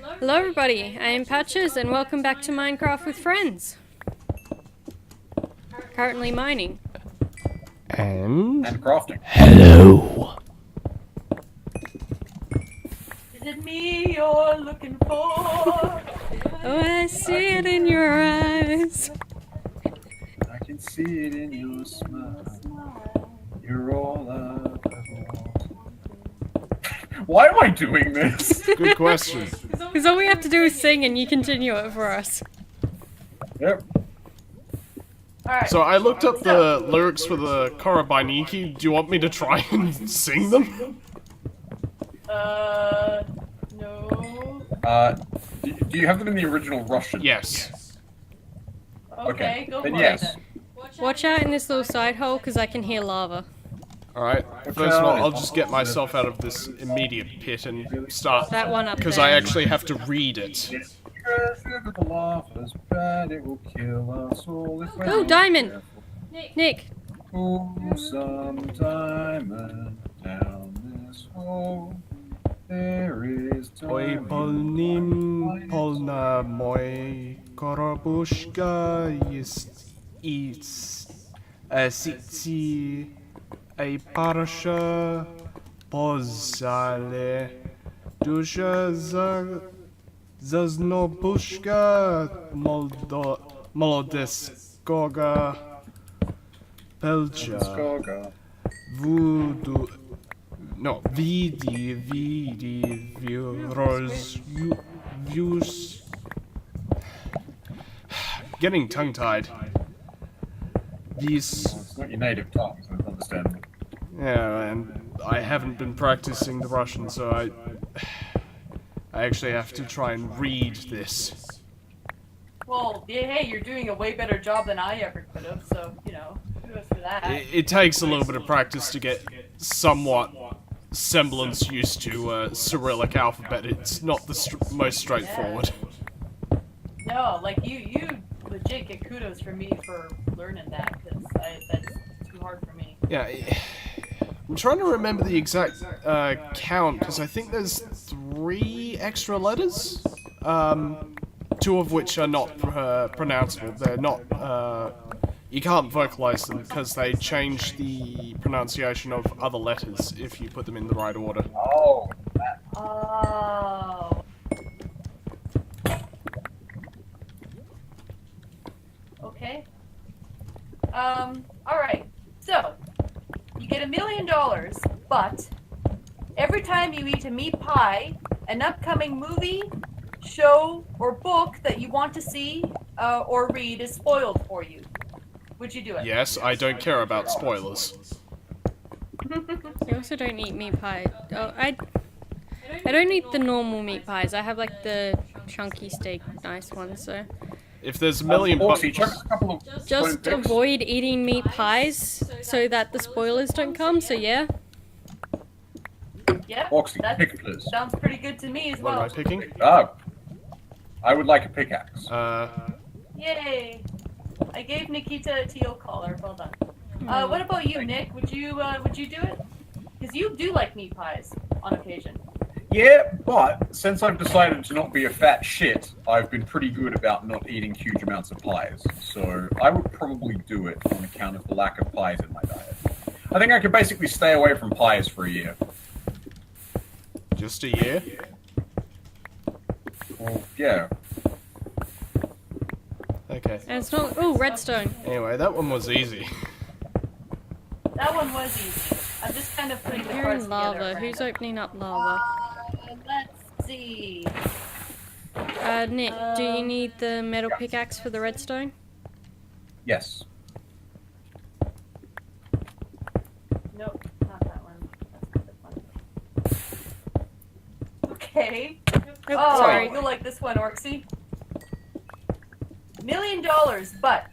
Hello everybody, I am Patches and welcome back to Minecraft with Friends. Currently mining. And crafting. hello. Is it me you're looking for? Oh, I see it in your eyes. I can see it in your smile. You're all I've ever wanted. Why am I doing this? Good question. Because all we have to do is sing and you continue it for us. Yep. Alright. So I looked up the lyrics for the Kora by Niki. Do you want me to try and sing them? No. Do you have them in the original Russian? Yes. Okay, go for then it yes. then. Watch out in this little side hole because I can hear lava. Alright, first of all, I'll just get myself out of this immediate pit and start, That one up because there. I actually have to read it. Because if the lava's bad, it will kill us all if we're Oh, not diamond! careful. Nick, Oh, some diamond down this hole. There is Oj polnim polna moj korobuszka jest sici a parsha pozale dusza zaznobuszka młodeskoga pelcza Skoga. voodoo. No, vidi, views. Getting tongue-tied. These, It's not your native tongue, so it's understandable. yeah, and I haven't been practicing the Russian, so I actually have to try and read this. Well, yeah, hey, you're doing a way better job than I ever could have, so, you know, kudos for that. It takes a little bit of practice to get somewhat semblance used to Cyrillic alphabet. It's not the most straightforward. No, like, you legit get kudos for me for learning that, because that's too hard for me. Yeah, I'm trying to remember the exact count, because I think there's 3 extra letters, 2 of which are not pronounceable. They're not, you can't vocalize them, because they change the pronunciation of other letters if you put them in the right order. Oh, Oh. Okay. Alright. So, you get $1 million, but every time you eat a meat pie, an upcoming movie, show, or book that you want to see or read is spoiled for you. Would you do it? Yes, I don't care about spoilers. I also don't eat meat pie. Oh, I don't eat the normal meat pies. I have like the chunky steak, nice ones. So If there's a million Horsey, bucks... chuck us a couple of just twin picks. avoid eating meat pies so that the spoilers don't come. So yeah. Yep. Horsey, That pick please. sounds pretty good to me as What am I well. picking? I would like a pickaxe. Yay! I gave Nikita a teal collar. Well done. What about you, Nick? Would you do it? Because you do like meat pies on occasion. Yeah, but since I've decided to not be a fat shit, I've been pretty good about not eating huge amounts of pies. So I would probably do it on account of the lack of pies in my diet. I think I could basically stay away from pies for a year. Just a year? Well, yeah. Okay. And it's not. Oh, redstone. Anyway, that one was easy. That one was easy. I'm just kind of putting the Here parts in together. lava. at Who's random. opening up lava? Let's see. Nick, do you need the metal pickaxe for the redstone? Yes. Nope, not that one. That's not this one. Okay. Oh, sorry. you'll like this one, Orksy. $1 million, but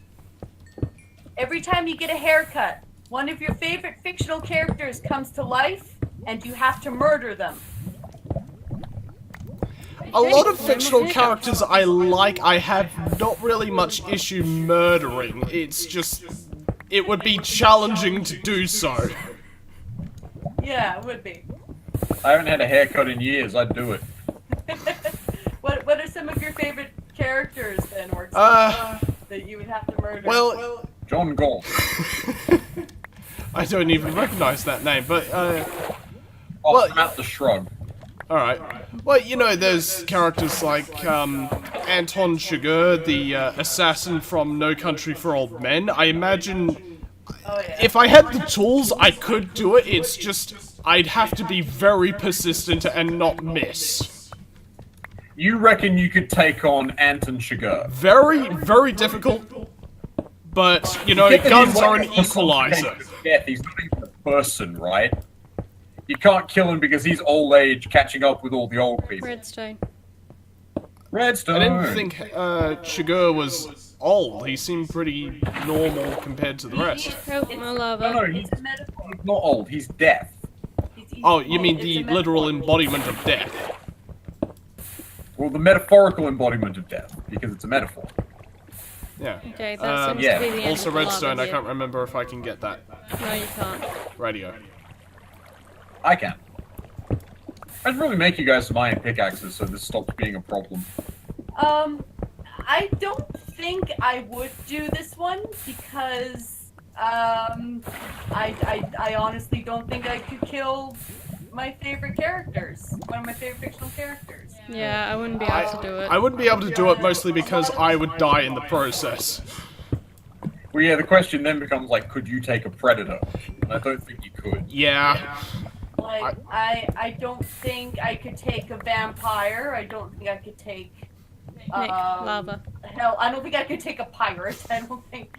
every time you get a haircut, one of your favorite fictional characters comes to life, and you have to murder them. A lot of fictional characters I like, I have not really much issue murdering. It's just, it would be challenging to do so. Yeah, it would be. I haven't had a haircut in years, I'd do it. characters then, or that you would have to murder? Well, John Galt. I don't even recognize that name, but Well, Matt the Shrug. alright. Well, you know, there's characters like Anton Chigurh, the assassin from No Country for Old Men. I imagine if I had the tools, I could do it. It's just I'd have to be very persistent and not miss. You reckon you could take on Anton Chigurh? Very, very difficult. But, you know, guns are an equalizer. Death. He's not even a person, right? You can't kill him because he's old age catching up with all the old people. Redstone. Redstone. I didn't think Chigurh was old. He seemed pretty normal compared to the rest. Oh, my lava. No, he's not old. He's death. Oh, you mean the literal embodiment of death? Well, the metaphorical embodiment of death, because it's a metaphor. Yeah. Okay, that seems yeah. to be the end Also of the lava redstone, I here. can't remember if I can get that. No, you can't. Radio. I can. I'd really make you guys some iron pickaxes so this stops being a problem. I don't think I would do this one because I honestly don't think I could kill my favorite characters. One of my favorite fictional characters. Yeah, I wouldn't be able to do it. I wouldn't be able to do it mostly because I would die in the process. Well, yeah, the question then becomes, like, could you take a predator? And I don't think you could. Yeah. Like, I don't think I could take a vampire. I don't think I could take... Nick, lava. Hell, I don't think I could take a pirate. I don't think,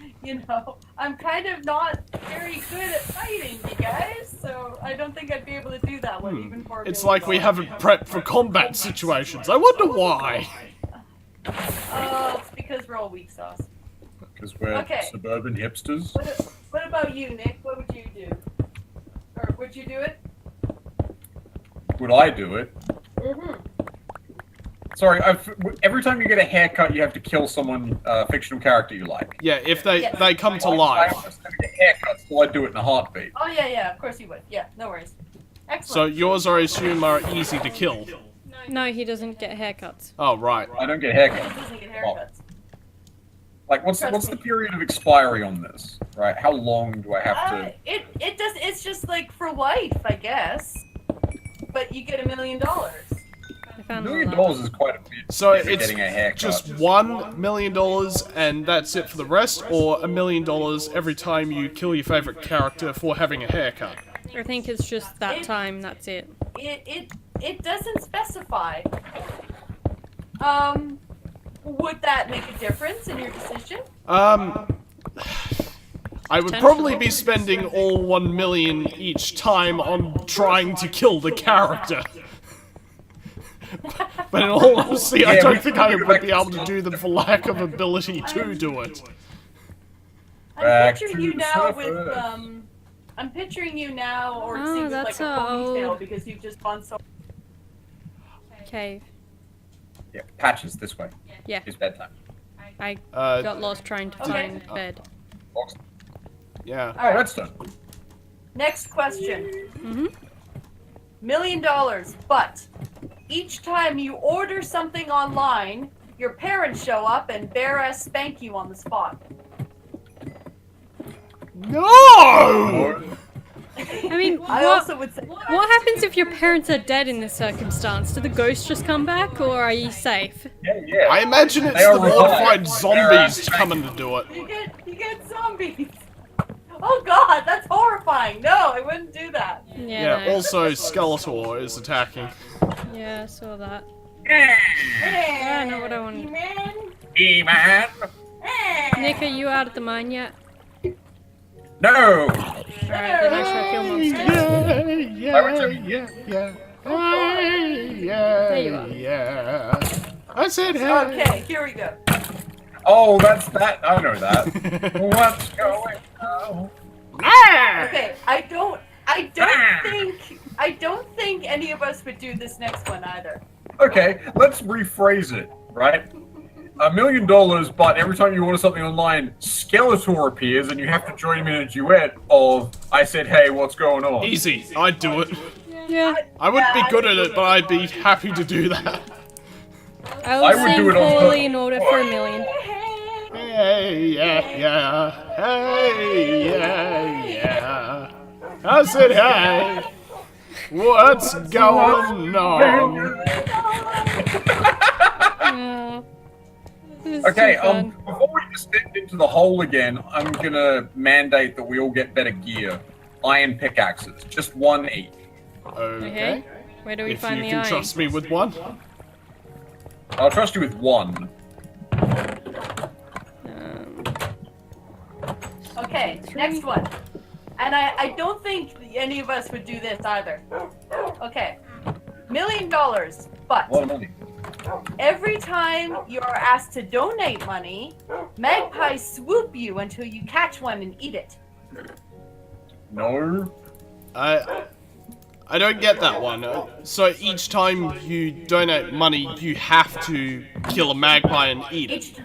I'm kind of not very good at fighting, you guys. So I don't think I'd be able to do that one, even for a It's million like we dollars. haven't prepped for combat situations. I wonder why. It's because we're all weak sauce. Because we're Okay. suburban hipsters. What about you, Nick? What would you do? Or would you do it? Would I do it? Mm-hmm. Sorry, every time you get a haircut, you have to kill someone, fictional character you like. Yeah, if they Yes. they come to I life. understand get haircuts, so I'd do it in a heartbeat. Oh, yeah, of course you would. Yeah, no worries. So Excellent. yours, I assume, are easy to kill. No, he doesn't get haircuts. Oh, right. I don't get He haircuts. doesn't get haircuts. Like, what's the period of expiry on this? Right? How long do I have to? It's just like for life, I guess. But you get $1 million. I $1 found million more lava. is quite a bit. So if you're it's getting a haircut. just $1 million and that's it for the rest, or $1 million every time you kill your favorite character for having a haircut? I think it's just that time, that's it. It doesn't specify. Would that make a difference in your decision? I would probably be spending all 1 million each time on trying to kill the character. But in all honesty, I Yeah, don't we think can I go would back be to able to do them for lack of ability to do it. I'm Back picturing to you the now with surface. I'm picturing you now, or Oh, see with like that's a ponytail old. because you've just gone so. Cave. Yeah, patches this way. Yeah. It's bedtime. I Uh, got lost trying to find bed. Box. yeah. Oh, redstone. Next question. Mm-hmm. $1 million, but each time you order something online, your parents show up and bare-ass spank you on the spot. No! I mean, I also would say. what happens if your parents are dead in this circumstance? Do the ghosts just come back, or are you safe? Yeah. I imagine it's They are the mortified revived. zombies coming to do it. You get zombies. Oh God, that's horrifying. No, I wouldn't do that. Yeah, no. also Skeletor is attacking. Yeah, I saw that. Hey, know what I wanted. man. E-man. Nick, are you out of the mine yet? No! Alright, then I shall kill monsters. There you are. Yeah. I said hey. Okay, here we go. Oh, that's that. I know that. What's going on? Okay, I don't think any of us would do this next one either. Okay, let's rephrase it, right? $1 million, but every time you order something online, Skeletor appears and you have to join him in a duet of, I said, hey, what's going on? Easy, I'd do it. Yeah. I wouldn't be good at it, but I'd be happy to do that. I I will would sing do it on poorly in order for a million. Hey, yeah. Hey, yeah. I said, hey. What's going on? Oh, this is Okay, too fun. before we descend into the hole again, I'm gonna mandate that we all get better gear. Iron pickaxes, just one each. Okay. Where do we If find you the can iron? trust me with one. I'll trust you with one. Um, Okay, next one. And I don't think any of us would do this either. Okay. $1 million, but A lot of money. every time you're asked to donate money, magpies swoop you until you catch one and eat it. No. I don't get that one. So each time you donate money, you have to kill a magpie and eat it.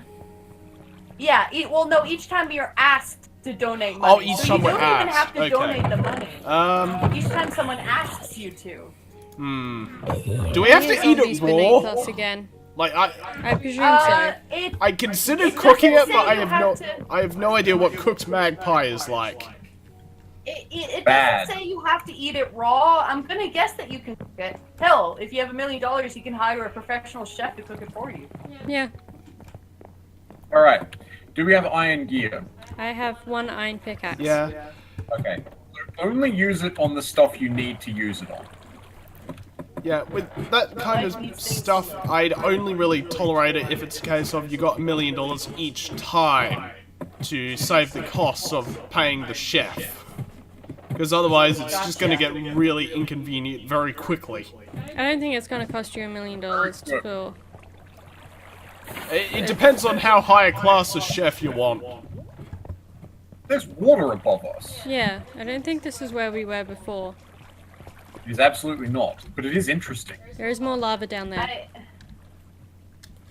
Each time you're asked to donate money. Oh, each so time you we're don't even asked. have to Okay. donate the money. Each time someone asks you to. Do we have to Here's eat zombies it beneath raw? us again. Like I presume so. I consider It cooking doesn't it, but say I you have have no to- I have no idea what cooked magpie is like. It Bad. doesn't say you have to eat it raw. I'm gonna guess that you can cook it. Hell, if you have $1 million, you can hire a professional chef to cook it for you. Yeah, All right. Do we have iron gear? I have one iron pickaxe. Yeah. Okay. So only use it on the stuff you need to use it on. Yeah, with that kind of stuff, I'd only really tolerate it if it's a case of you got $1 million each time to save the costs of paying the chef. Because otherwise it's just going to get really inconvenient very quickly. I don't think it's going to cost you $1 million to fill. It depends on how high a class of chef you want. There's water above us. Yeah, I don't think this is where we were before. It is absolutely not, but it is interesting. There is more lava down there.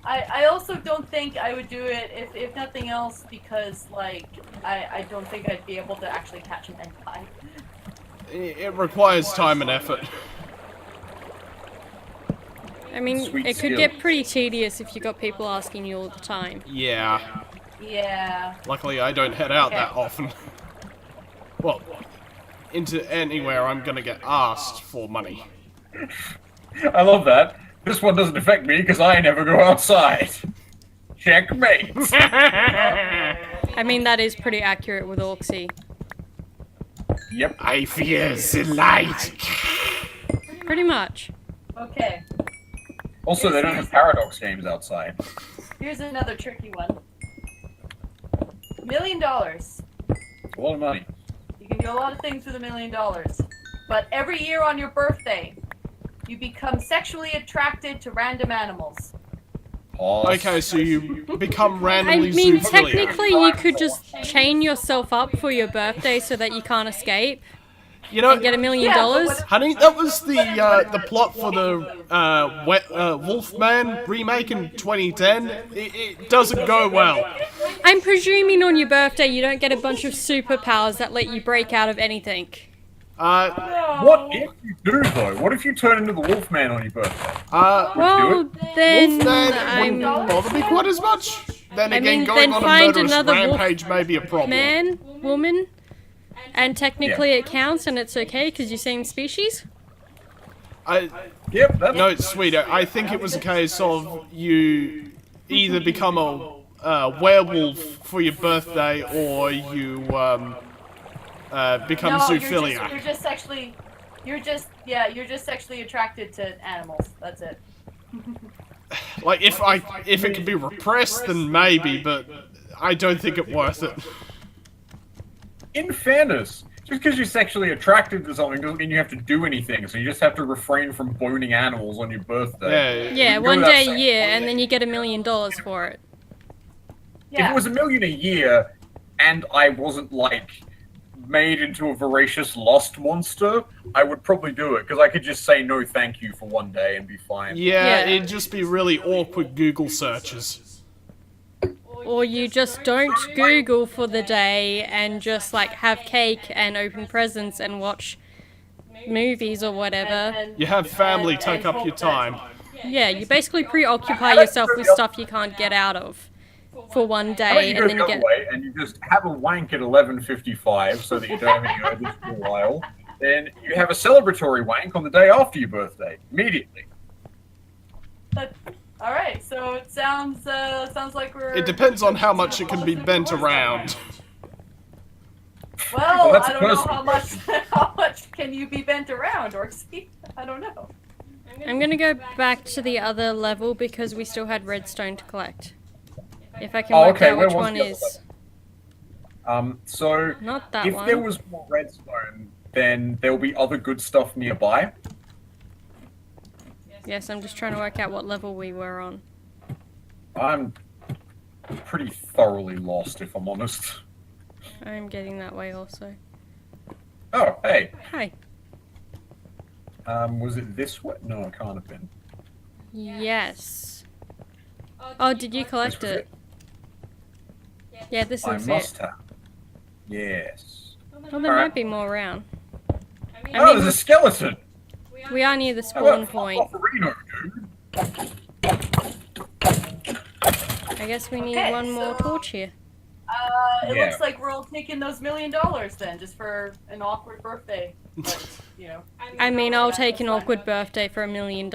I also don't think I would do it if nothing else because I don't think I'd be able to actually catch a magpie. It requires time and effort. I mean, Sweet it could skill. get pretty tedious if you got people asking you all the time. Yeah. Yeah. Luckily I don't head out Okay. that often. Well, into anywhere I'm gonna get asked for money. I love that. This one doesn't affect me because I never go outside. Checkmate. I mean, that is pretty accurate with Orcsy. Yep. I fear the light. Pretty much. Okay. Also, they don't have paradox games outside. Here's another tricky one. $1 million. It's a lot of money. You can do a lot of things with $1 million. But every year on your birthday, you become sexually attracted to random animals. Pause. Okay, so you become I randomly mean, zoophiliac. technically, you could just chain yourself up for your birthday so that you can't escape You know, and get $1 million. Yeah, but what- honey, that was the plot for the Wolfman remake in 2010. It doesn't go well. I'm presuming on your birthday you don't get a bunch of superpowers that let you break out of anything. What if you do, though? What if you turn into the Wolfman on your birthday? Well, then Wolfman I'm wouldn't bother me quite as much. Then I again, mean, going then on a find murderous another rampage may be a problem. man, woman, and technically it counts and it's okay because you same species. Yep, that's... No, sweeter. I think it was a case of you either become a werewolf for your birthday or you become No, zoophiliac. you're just sexually attracted to animals. That's it. Like if it can be repressed, then maybe, but I don't think it's worth it. In fairness, just because you're sexually attracted to something doesn't mean you have to do anything, so you just have to refrain from boning animals on your birthday. Yeah. Yeah, go one without day a saying. year, and then you get $1 million for it. If Yeah. it was $1 million a year, and I wasn't, like, made into a voracious lost monster, I would probably do it, because I could just say no thank you for one day and be fine. Yeah, Yeah. it'd just be really awkward Google searches. Or you just don't Google for the day and just like have cake and open presents and watch movies or whatever. You have family and take up hope your that- time. Yeah, you basically preoccupy yourself with stuff you can't get out of for one How about day, you and go then the you other get. way and you just have a wank at 11:55 so that you don't have any urges for a while. Then you have a celebratory wank on the day after your birthday, immediately. But, all right, so it sounds like we're. It depends on how much it can be bent around. Well, that's I a don't know personal how much can you be bent around, or see? I don't know. I'm gonna go back to the other level because we still had redstone to collect. If I can Oh, work okay, out where which was one the other is. So Not that if one. there was more redstone, then there'll be other good stuff nearby. Yes, I'm just trying to work out what level we were on. I'm pretty thoroughly lost, if I'm honest. I'm getting that way also. Oh, hey. Hi. Was it this way? No, it can't have been. Yes. Oh, did you collect This was it? Yeah, this I is must it. have. Yes. Well, there might be more around. I Oh, mean, there's a skeleton! we are near the How spawn about point. fuck off, Reno, dude? I guess we need Okay, one more so- torch here. It Yeah. looks like we're all taking those $1 million then, just for an awkward birthday. But, you know. I mean, I'll take an That's fine. awkward birthday for $1 million.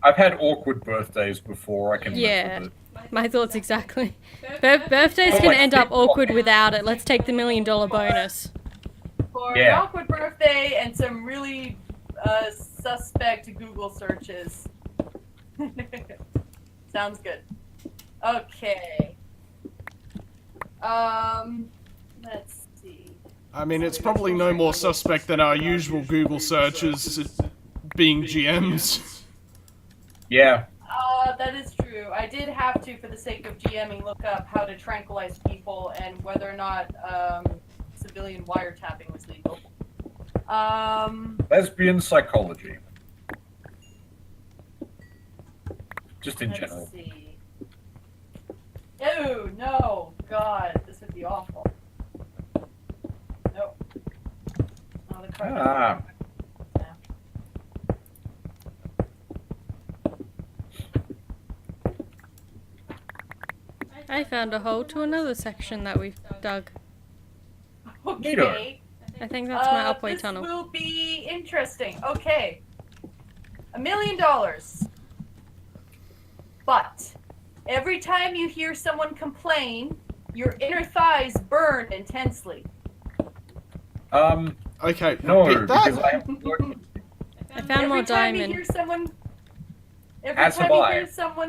I've had awkward birthdays before, I can Yeah. live with it. My thoughts exactly. Birthdays can end up awkward without it. Let's take the $1 million bonus. For Yeah. an awkward birthday and some really suspect Google searches. Sounds good. Okay. Let's see. I mean, it's probably no more suspect than our usual Google searches being GMs. Yeah. That is true. I did have to, for the sake of GMing, look up how to tranquilize people and whether or not civilian wiretapping was legal. Lesbian psychology. Just in general. Let's see. Ew, no, God, this would be awful. Nope. Oh, the card. Ah. I found a hole to another section that we've dug. Okay. I think that's my upway this tunnel. will be interesting. Okay. $1 million. But every time you hear someone complain, your inner thighs burn intensely. Okay, No, repeat because that. I have to work. I found more Every time you diamond. hear someone, As have I.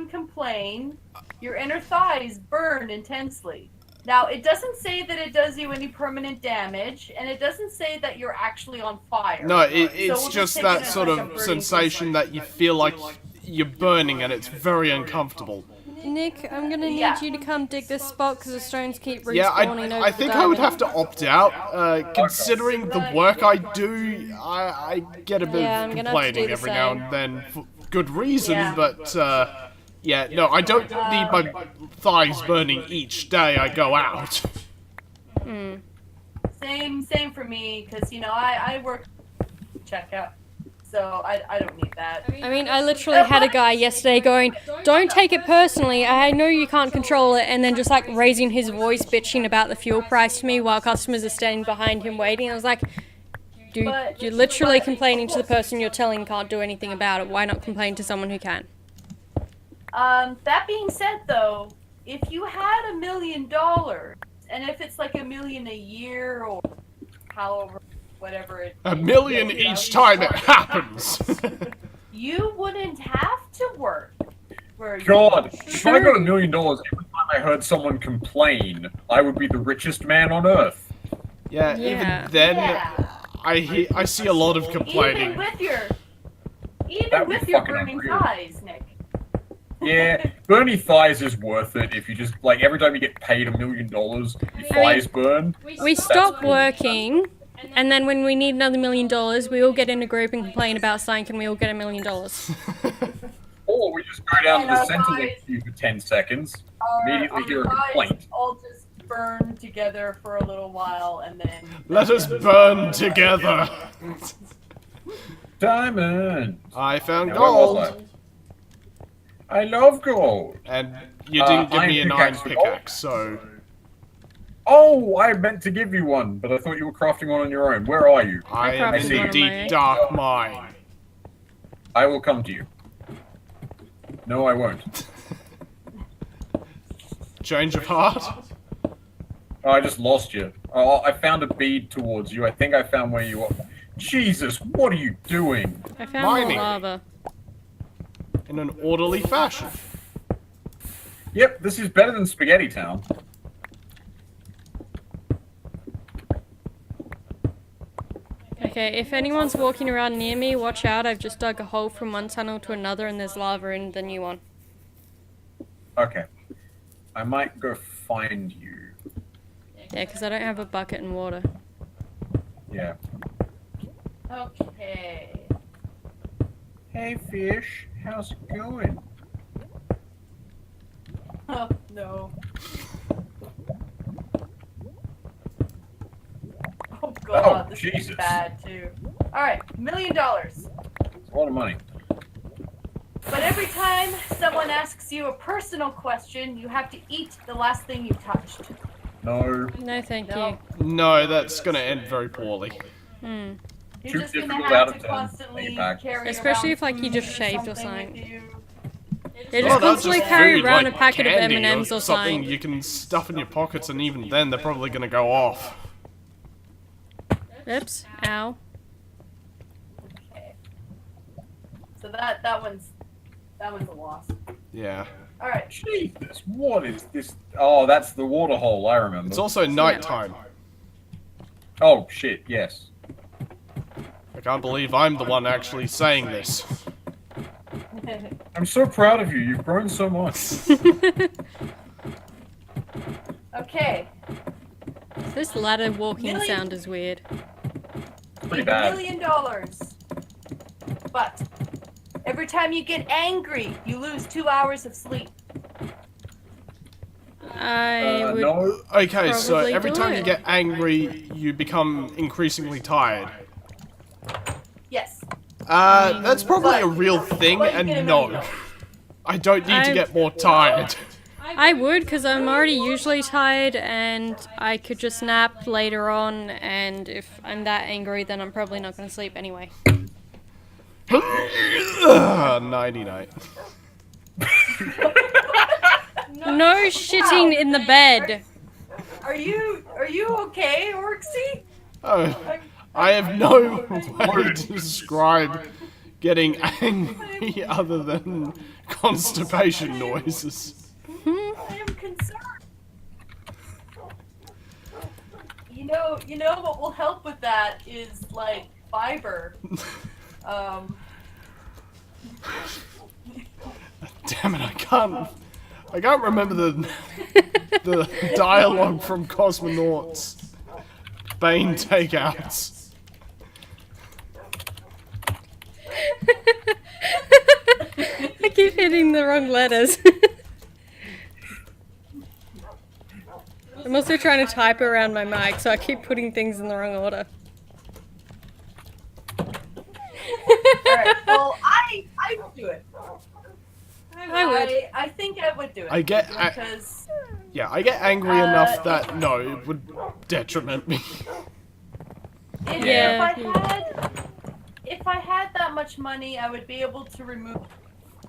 complain, your inner thighs burn intensely. Now, it doesn't say that it does you any permanent damage, and it doesn't say that you're actually on fire. No, So it's we'll just take it that as sort like a of burning sensation that you feel like you're burning and it's very uncomfortable. Nick, I'm gonna need Yeah. you to come dig this spot because the stones keep respawning Yeah, over I the think I would diamond. have to opt out. Considering the work I do, I get a bit Yeah, I'm of gonna have to do complaining the every now same. and then for good reason, Yeah. but yeah, no, I don't need my thighs burning each day I go out. Hmm. Same for me, because, you know, I work checkout, so I don't need that. I mean, I literally had a guy yesterday going, "Don't take it personally. I know you can't control it," and then just like raising his voice, bitching about the fuel price to me while customers are standing behind him waiting. I was like, "Dude, you're literally complaining to the person you're telling can't do anything about it. Why not complain to someone who can?" That being said, though, if you had $1 million, and if it's like $1 million a year or however, whatever it $1 million each time it happens. you wouldn't have to work. For God, if I got $1 million every time I heard someone complain, I would be the richest man on earth. Yeah, Yeah. even then, Yeah. I see a lot of Even complaining. with your, That would be fucking burning unreal. thighs, Nick. Yeah, burning thighs is worth it if you just, like, every time you get paid $1 million, your thighs burn. We stop cool. working, and then when we need another $1 million, we all get in a group and complain about something, and we all get $1 million. Or we just go down to And the our Centrelink thighs- queue for 10 seconds, immediately Our hear a thighs complaint. all just burn together for a little while, and then Let us burn together. Diamond. I found Now, where was gold. I love gold. And you didn't give me an iron pickaxe for gold? pickaxe, so... Oh, I meant to give you one, but I thought you were crafting one on your own. Where are you? I am crafted in one the on my own. deep dark mine. I will come to you. No, I won't. Change of heart? Oh, I just lost you. Oh, I found a bead towards you. I think I found where you are. Jesus, what are you doing? I found Mining. more lava. In an orderly fashion. Yep, this is better than Spaghetti Town. Okay, if anyone's walking around near me, watch out. I've just dug a hole from one tunnel to another and there's lava in the new one. Okay. I might go find you. Yeah, because I don't have a bucket and water. Yeah. Okay. Hey, fish. How's it going? Oh, no. Oh, God. Oh, this Jesus. is bad, too. Alright, $1 million. It's a lot of money. But every time someone asks you a personal question, you have to eat the last thing you touched. No. No, thank No. you. No, that's gonna end very poorly. Hmm. You're Too just gonna difficult have out to of 10. constantly Take it back. carry Especially around if, like, you just food shaved or something something. with you. Yeah, Well, just that's constantly just carry food, around like a packet of candy M&Ms or something something. you can stuff in your pockets, and even then they're probably gonna go off. Oops. Ow. Okay. So that one's a loss. Yeah. All right. Jesus, what is this? Oh, that's the water hole, I remember. It's also nighttime. Oh, shit, yes. I can't believe I'm the one actually saying this. I'm so proud of you. You've grown so much. Okay. This ladder walking Million- sound is weird. Pretty $1 bad. million. But every time you get angry, you lose 2 hours of sleep. I would. No. Okay, so Probably every do time it. you get angry, you become increasingly tired. Yes. That's probably a real thing, But you get and $1 million. no. I don't need to I- get more tired. I would, because I'm already usually tired, and I could just nap later on. And if I'm that angry, then I'm probably not going to sleep anyway. Nighty night. No shitting in the bed. Are you okay, Orksy? Oh, I have no way to describe getting angry other than constipation noises. I am concerned. You know what will help with that is like fiber. Damn it, I can't remember the dialogue from Cosmonauts. Bane takeouts. I keep hitting the wrong letters. I'm also trying to type around my mic, so I keep putting things in the wrong order. Alright, well, I would do it. I would. I think I would do it. I get because angry enough that no, it would detriment me. Yeah. If I had that much money, I would be able to remove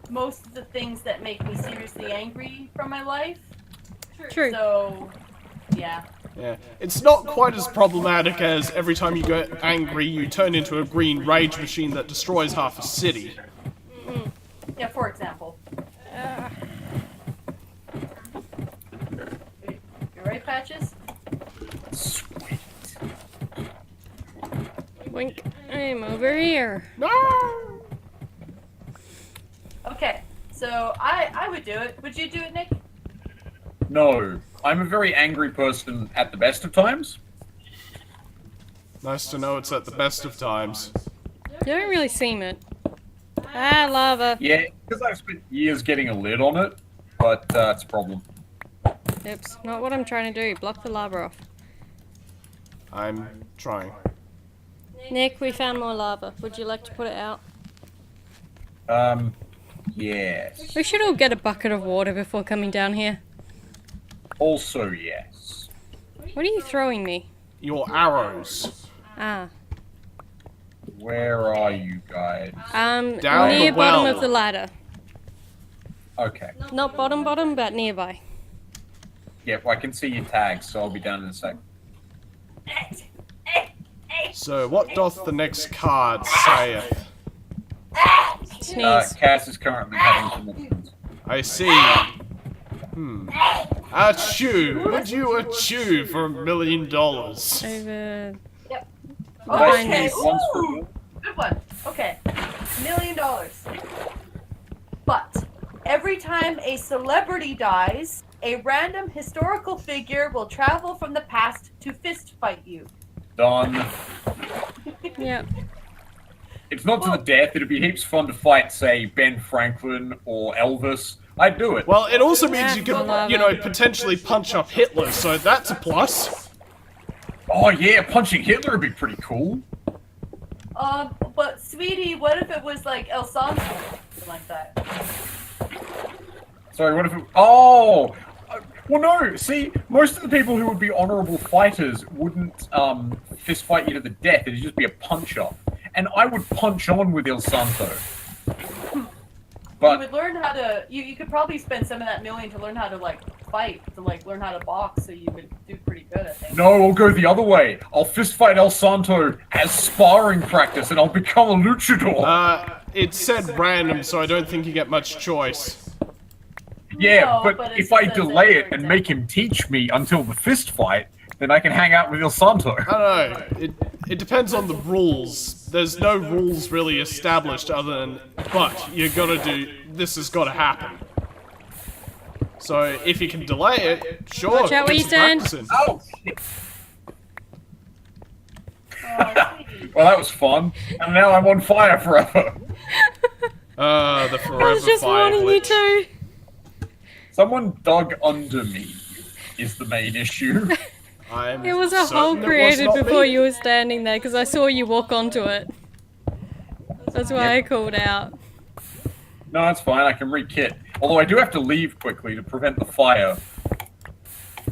most of the things that make me seriously angry from my life. True. So, yeah. Yeah, it's not quite as problematic as every time you get angry, you turn into a green rage machine that destroys half a city. Yeah, for example. You right, Patches? Sweet. Wink. I'm over here. No. Okay, so I would do it. Would you do it, Nick? No. I'm a very angry person at the best of times. Nice to know it's at the best of times. You don't really seem it. Ah, lava. Yeah, because I've spent years getting a lid on it, but it's a problem. Oops, not what I'm trying to do. Block the lava off. I'm trying. Nick, we found more lava. Would you like to put it out? Yes. We should all get a bucket of water before coming down here. Also, yes. What are you throwing me? Your arrows. Ah. Where are you guys? Down Near the bottom well. of the ladder. Okay. Not bottom, but nearby. Yep, I can see your tags, so I'll be down in a sec. So, what doth the next card saith? Sneeze. Kazz is currently having some options. I see. Achoo! Would you achoo for $1 million? Over. Yep. Behind Okay. us. One's for Ooh, you. good one. Okay. $1 million. But every time a celebrity dies, a random historical figure will travel from the past to fist fight you. Done. Yep. It's not to the death. It'd be heaps fun to fight, say, Ben Franklin or Elvis. I'd do it. Well, it also means you Yeah, can, you know, potentially punch up Hitler, so that's a plus. Oh yeah, punching Hitler would be pretty cool. But sweetie, what if it was like El Santo? Something like that. Sorry, what if it... Oh! Well, no, see, most of the people who would be honourable fighters wouldn't fist fight you to the death. It'd just be a punch-up. And I would punch on with El Santo. You But, would learn how to. You could probably spend some of that million to learn how to like fight, to like learn how to box, so you would do pretty good, I think. no, I'll go the other way. I'll fist fight El Santo as sparring practice, and I'll become a luchador. It said random, so I don't think you get much choice. Yeah, No, but it if I says delay that it and for make him teach me until the fist fight, then I can hang out with El Santo. I don't know. It depends on the rules. There's no rules really established other than, but you gotta do, this has gotta happen. So if you can delay it, sure. Watch out where get you some stand. practice in. Oh, shit. Oh, sweetie. Well, that was fun. And now I'm on fire forever. The I forever was just fire warning you glitch. too. Someone dug under me is the main issue. I'm It was a hole certain it was created not before me. you were standing there because I saw you walk onto it. That's why I called out. No, it's fine. I can re-kit. Although I do have to leave quickly to prevent the fire.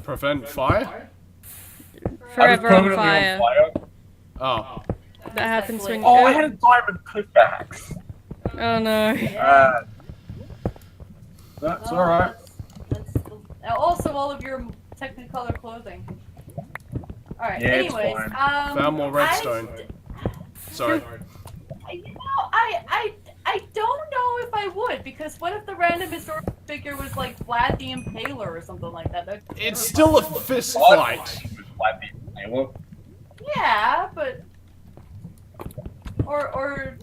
Prevent fire? Forever I on was permanently fire. Oh. That happens when. Oh, I had a diamond pickaxe. Oh no. That's alright. Also, all of your Technicolor clothing. Alright, Yeah, it's anyways, fine. Found more redstone. Sorry. I don't know if I would, because what if the random historical figure was like Vlad the Impaler or something like that? It's still a fist I fight. thought he was like the Impaler. Yeah, but or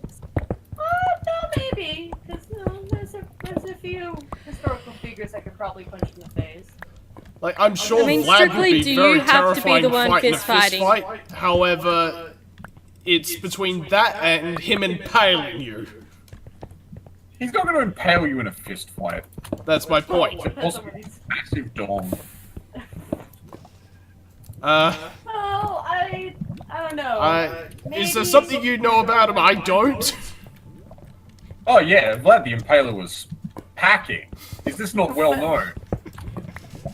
no, maybe, because there's a few historical figures I could probably punch in the face. Like, I'm sure I mean, Vlad strictly, would do be you very have to be terrifying the one fighting a fist fist fighting? fight. However, it's between that and him impaling you. He's not going to impale you in a fist fight. That's my point. Depends on what he's- Massive dong. Well, I don't know. Is there something you know about him I don't? Oh yeah, Vlad the Impaler was packing. Is this not well known?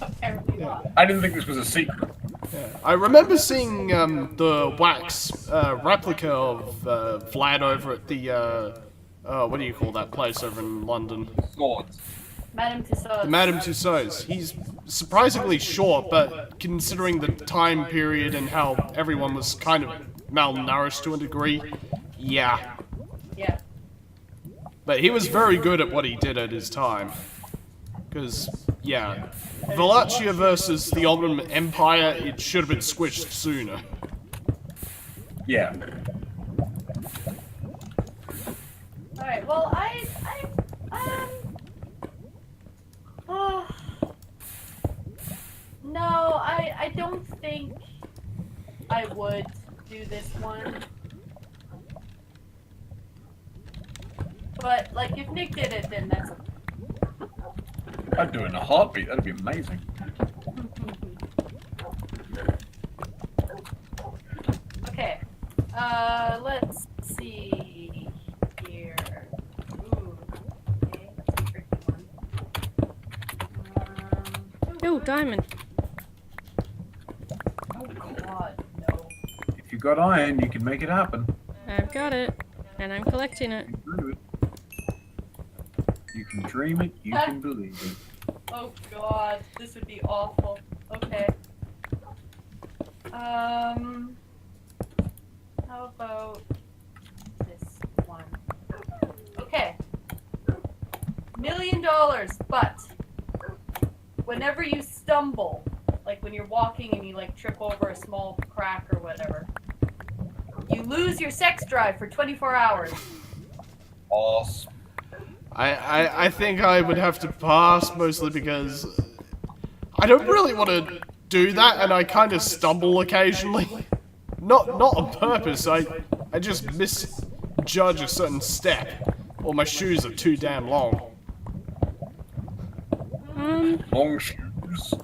Apparently not. I didn't think this was a secret. I remember seeing the wax replica of Vlad over at the what do you call that place over in London? Swords. Madame Tussauds. The Madame Tussauds. He's surprisingly short, but considering the time period and how everyone was kind of malnourished to a degree, yeah. Yeah. But he was very good at what he did at his time. Because, yeah, Wallachia versus the Ottoman Empire, it should have been squished sooner. Yeah. Alright, well, no, I don't think I would do this one. But, like, if Nick did it, then that's okay. I'd do it in a heartbeat. That'd be amazing. Okay. Oh, diamond. Oh God, no. If you got iron, you can make it happen. I've got it, and I'm collecting it. You can dream it, you can believe it. Oh God, this would be awful. Okay. How about this one? Okay. $1 million, but whenever you stumble, like when you're walking and you like trip over a small crack or whatever, you lose your sex drive for 24 hours. Awesome. I think I would have to pass, mostly because I don't really want to do that, and I kind of stumble occasionally. Not on purpose, I just misjudge a certain step, or my shoes are too damn long. Long shoes.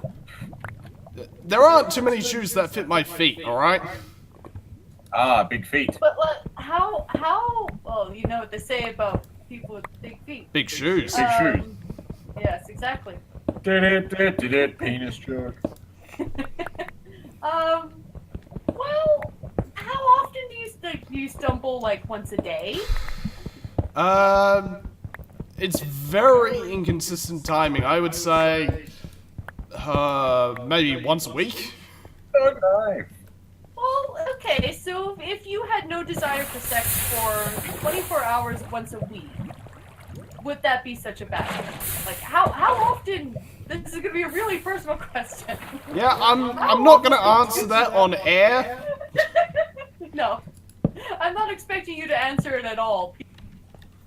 There aren't too many shoes that fit my feet, alright? Ah, big feet. But how, well, you know what they say about people with big feet. Big shoes. Big shoes. Yes, exactly. Penis joke. Well, how often do you stumble, like, once a day? It's very inconsistent timing. I would say, maybe once a week. Okay. Well, okay, so if you had no desire for sex for 24 hours once a week, would that be such a bad thing? Like, how often? This is gonna be a really personal question. Yeah, I'm not gonna answer that on air. No, I'm not expecting you to answer it at all.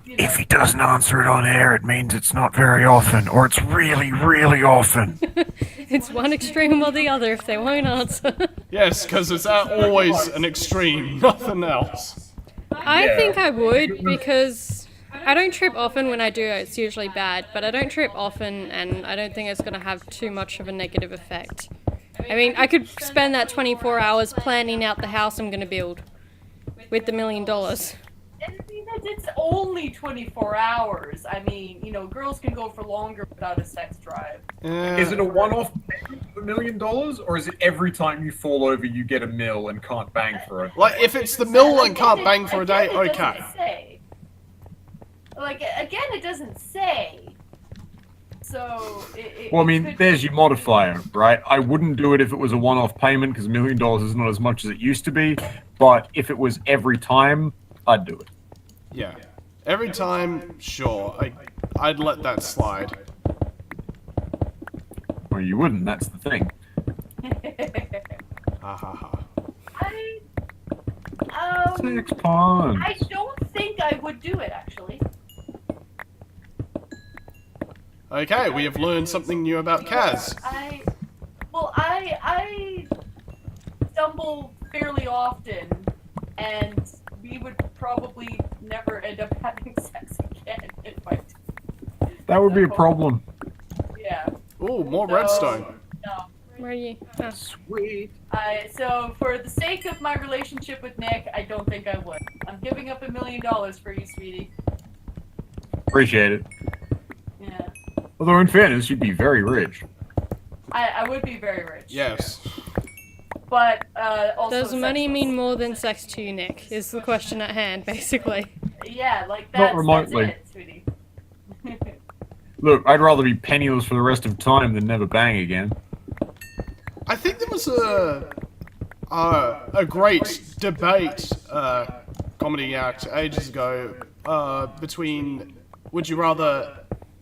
You know. If he doesn't answer it on air, it means it's not very often, or it's really, really often. It's one extreme or the other if they won't answer. Yes, because it's always an extreme, nothing else. I Yeah. think I would, because I don't trip often. When I do, it's usually bad, but I don't trip often, and I don't think it's going to have too much of a negative effect. I mean, I could spend that 24 hours planning out the house I'm going to build with the $1 million. And I mean, it's only 24 hours. I mean, you know, girls can go for longer without a sex drive. Is it a one-off payment of $1 million, or is it every time you fall over you get a mill and can't bang for it? Like, if it's the mill and can't bang for a day, Again, it okay. doesn't say. Like, again, it doesn't say. So, Well, I mean, could- there's your modifier, right? I wouldn't do it if it was a one-off payment, because $1 million is not as much as it used to be. But if it was every time, I'd do it. Yeah. Every time, sure, I'd let that slide. Well, you wouldn't, that's the thing. Ha ha ha. Six ponds. I don't think I would do it, actually. Okay, we have learned something new about Kazz. I stumble fairly often, and we would probably never end up having sex again if I did. That would be a problem. Yeah. Ooh, more So, redstone. No. Where are you? Ah. Sweet. So for the sake of my relationship with Nick, I don't think I would. I'm giving up $1 million for you, sweetie. Appreciate it. Yeah. Although, in fairness, you'd be very rich. I would be very rich. Yes. But also. Does money sexless. mean more than sex to you, Nick? Is the question at hand, basically. Yeah, like Not that's remotely. it, sweetie. Look, I'd rather be penniless for the rest of time than never bang again. I think there was a great debate, comedy act ages ago, between would you rather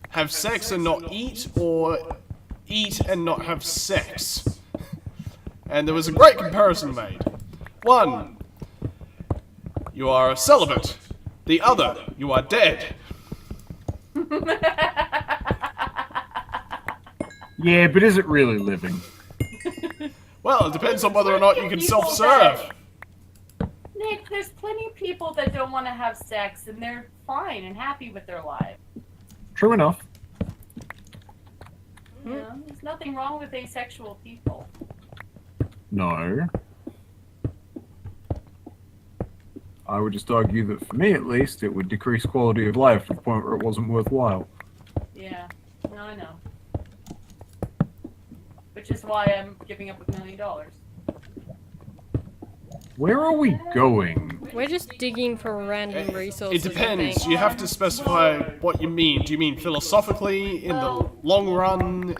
have sex and not eat, or eat and not have sex? And there was a great comparison made. One, you are celibate. The other, you are dead. Yeah, but is it really living? Well, it depends on whether or not you can self-serve. Nick, there's plenty of people that don't want to have sex, and they're fine and happy with their lives. True enough. You know, there's nothing wrong with asexual people. No. I would just argue that for me, at least, it would decrease quality of life to the point where it wasn't worthwhile. Yeah. No, I know. which is why I'm giving up $1 million. Where are we going? We're just digging for random resources. It depends. I think. You have to specify what you mean. Do you mean philosophically, in the long run,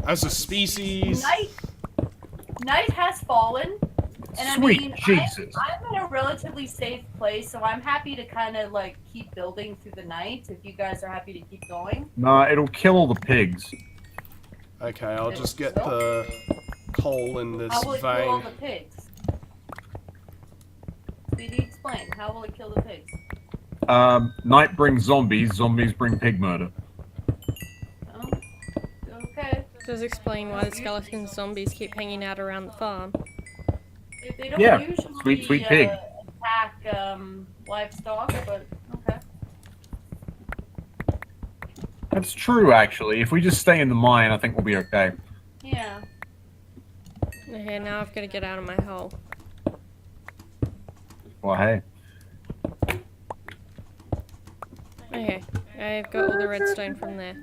as a species? Night has fallen, and Sweet I mean, Jesus. I'm in a relatively safe place, so I'm happy to kind of like keep building through the night. If you guys are happy to keep going. Nah, it'll kill all the pigs. Okay, I'll just get the coal in this How will it kill all vein. the pigs? Speedy, explain. How will it kill the pigs? Night brings zombies, zombies bring pig murder. Oh, okay. Does explain why the skeleton zombies keep hanging out around the farm. They don't Yeah, usually sweet pig. attack livestock, but okay. That's true, actually. If we just stay in the mine, I think we'll be okay. Yeah. Okay, now I've got to get out of my hole. Well, hey. Okay, I've got all the redstone from there.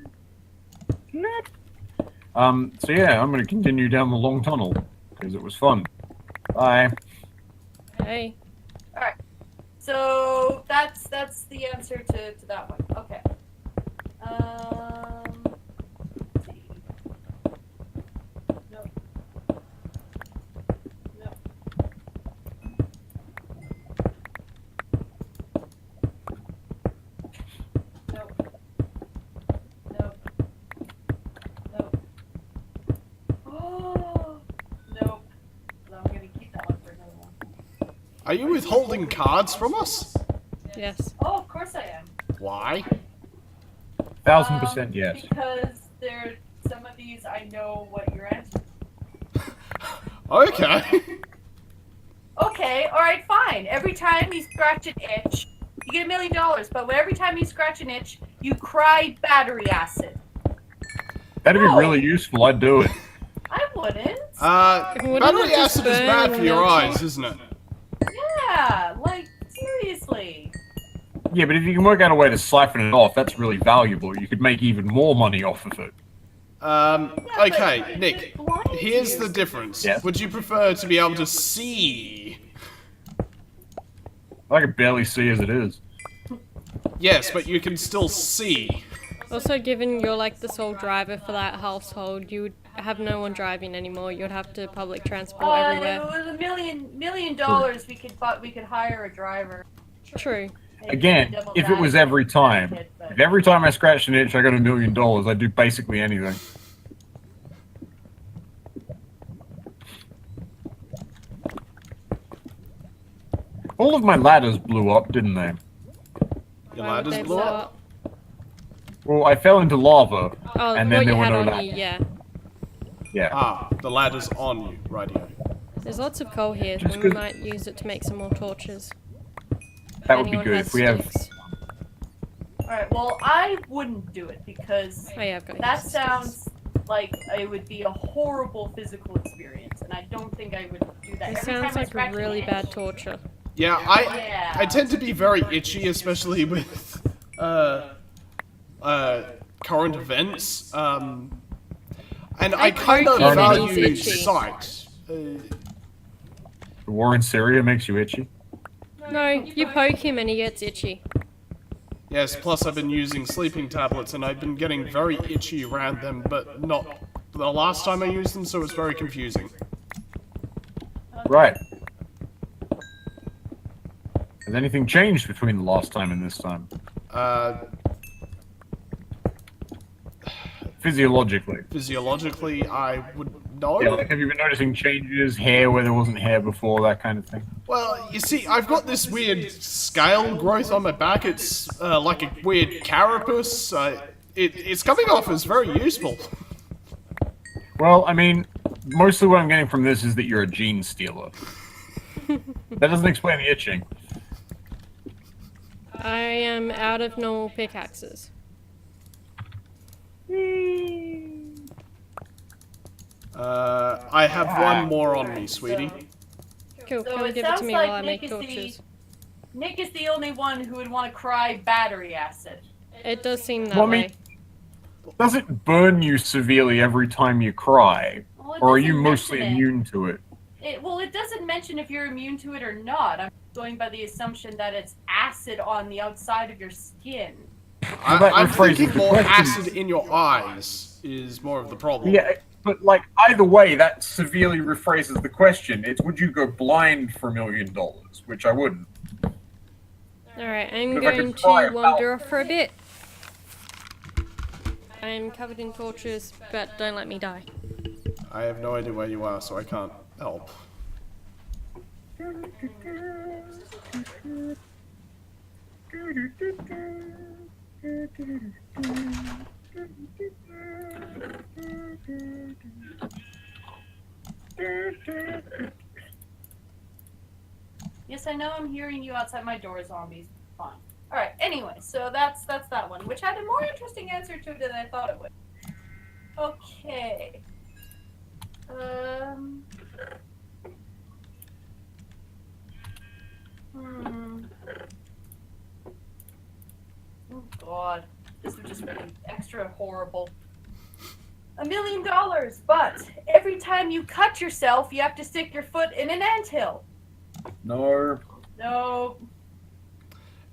So yeah, I'm gonna continue down the long tunnel, because it was fun. Bye. Hey. Alright. So that's the answer to that one. Okay. Let's see. Nope. Nope. Nope. Nope. Nope. Oh, nope. So I'm gonna keep that one for another one. Are you withholding cards from us? Yes. Oh, of course I am. Why? 1000% yes. Because some of these I know what your answer is. Okay. Okay, alright, fine. Every time you scratch an itch, you get $1 million, but every time you scratch an itch, you cry battery acid. That'd be No. really useful, I'd do it. I wouldn't. Wouldn't Battery it just acid is bad burn for your milky? eyes, isn't it? Yeah, like, seriously. Yeah, but if you can work out a way to siphon it off, that's really valuable. You could make even more money off of it. Okay, but Nick, it blinds here's you. the difference. Yes? Would you prefer to be able to see? I can barely see as it is. Yes, but you can still see. Also, given you're like the sole driver for that household, you would have no one driving anymore. You'd have to public transport If everywhere. it was $1 million, we could hire a driver. True. Again, if it was every time. If every time I scratched an itch I got $1 million, I'd do basically anything. All of my ladders blew up, didn't they? Your Why would ladders they blew blow up. Well, I fell into lava, Oh, and what then you there were had no on ladders. you, yeah. Yeah. Ah, the ladder's on you, rightio. There's lots of coal here, Just and we 'cause- might use it to make some more torches. That would be Anyone good has if we have... sticks. Alright, well, I wouldn't do it because Oh yeah, I've got that sticks. sounds like it would be a horrible physical experience, and I don't think I would do that. It Every sounds time I like scratch an really itch- bad torture. Yeah, Yeah. I tend to be very itchy, especially with current events. And I kind of poke him and he's value itchy. sight. The war in Syria makes you itchy? No, you poke him and he gets itchy. Yes, plus I've been using sleeping tablets and I've been getting very itchy around them, but not the last time I used them, so it's very confusing. Right. Has anything changed between the last time and this time? Physiologically. Physiologically, I would know. Yeah, like, have you been noticing changes, hair where there wasn't hair before, that kind of thing? Well, you see, I've got this weird scale growth on my back. It's like a weird carapace. It's coming off as very useful. Well, I mean, mostly what I'm getting from this is that you're a gene stealer. That doesn't explain the itching. I am out of normal pickaxes. I have one more on me, sweetie. Cool, So come it give it to sounds me like while I Nick make is the- torches. Nick is the only one who would want to cry battery acid. It does seem that Well, I mean- way. Does it burn you severely every time you cry? Well, it Or are you doesn't mostly mention it. immune to it? Well, it doesn't mention if you're immune to it or not. I'm going by the assumption that it's acid on the outside of your skin. Well, that I'm rephrases thinking the more question. acid in your eyes is more of the problem. Yeah, but like either way, that severely rephrases the question. It's would you go blind for $1 million? Which I wouldn't. Alright, I'm But if I going could try to it wander out. off for a bit. I'm covered in torches, but don't let me die. I have no idea where you are, so I can't help. Yes, I know I'm hearing you outside my door, zombies. Fine. Alright, anyway, so that's that one, which had a more interesting answer to it than I thought it would. Okay. Oh god. This would just be extra horrible. $1 million, but every time you cut yourself, you have to stick your foot in an anthill. No. No.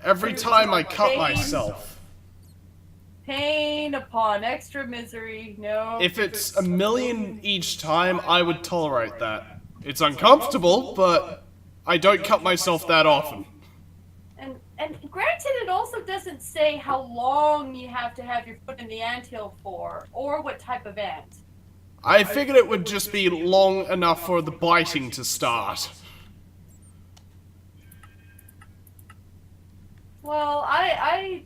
Every time I cut myself. Pain upon extra misery. No. If it's $1 million each time, I would tolerate that. It's uncomfortable, but I don't cut myself that often. And granted, it also doesn't say how long you have to have your foot in the anthill for, or what type of ant. I figured it would just be long enough for the biting to start. Well, I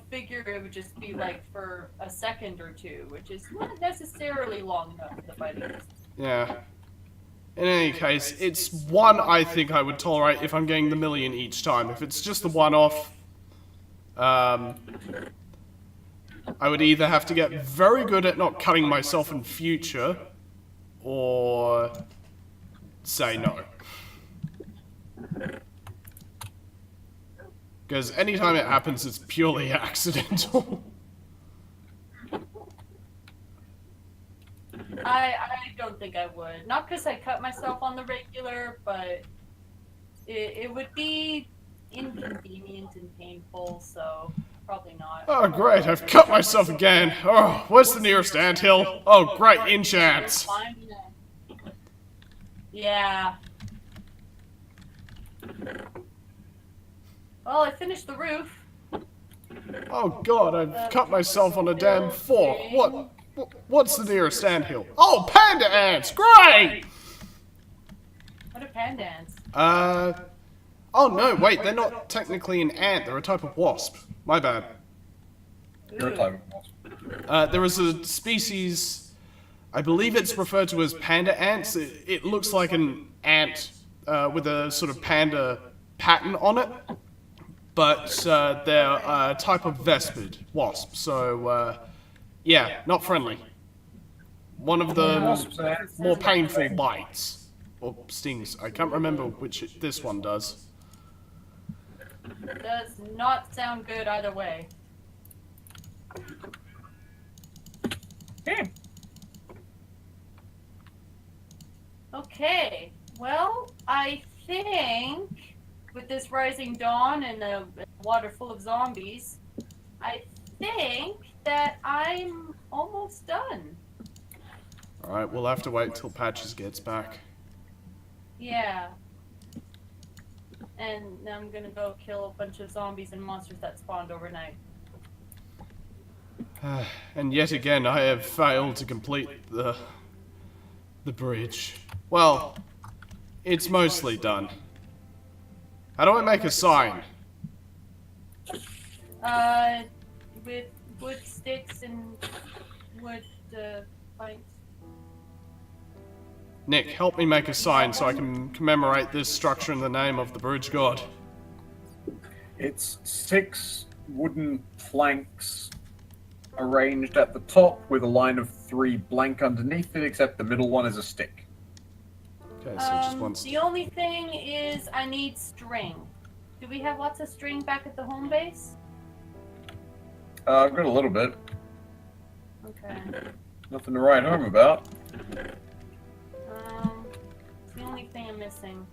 figure it would just be like for a second or two, which is not necessarily long enough for the biting. Yeah. In any case, it's one I think I would tolerate if I'm getting the $1 million each time. If it's just the one-off, I would either have to get very good at not cutting myself in future, or say no. Because anytime it happens, it's purely accidental. I don't think I would. Not because I cut myself on the regular, but it would be inconvenient and painful, so probably not. Oh great, I've cut myself again. Oh, where's the nearest anthill? Oh great, enchants. Yeah. Well, I finished the roof. Oh god, I've cut myself on a damn fork. What's the nearest anthill? Oh, panda ants! Great! What are panda ants? Oh no, wait, they're not technically an ant, they're a type of wasp. My bad. You're a type of wasp. There is a species, I believe it's referred to as panda ants. It looks like an ant with a sort of panda pattern on it. But they're a type of vespid wasp, so yeah, not friendly. One of the more painful bites. Or stings. I can't remember which this one does. Does not sound good either way. Okay, well, I think with this rising dawn and a water full of zombies, I think that I'm almost done. Alright, we'll have to wait till Patches gets back. Yeah. And I'm gonna go kill a bunch of zombies and monsters that spawned overnight. And yet again, I have failed to complete the bridge. Well, it's mostly done. How do I make a sign? With wood sticks and wood planks. Nick, help me make a sign so I can commemorate this structure in the name of the bridge god. It's 6 wooden planks arranged at the top with a line of 3 blank underneath it, except the middle one is a stick. Okay, so just one The only thing is I need string. Do we have lots of string back at the home base? I've got a little bit. Okay. Nothing to write home about. It's the only thing I'm missing.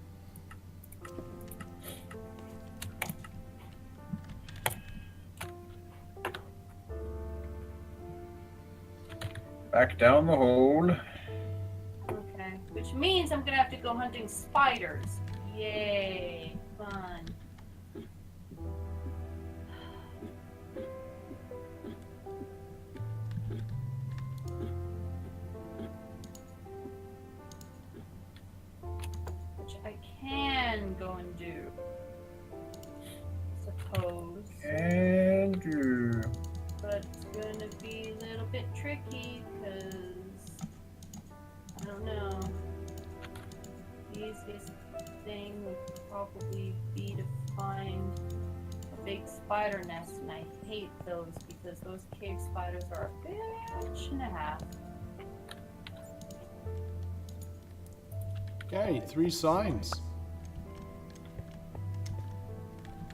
Back down the hole. Okay. Which means I'm gonna have to go hunting spiders. Yay. Fun. Which I can go and do. Suppose. And you. But it's gonna be a little bit tricky because I don't know. The easiest thing would probably be to find a big spider nest, and I hate those because those cave spiders are a bitch and a half. Okay, 3 signs.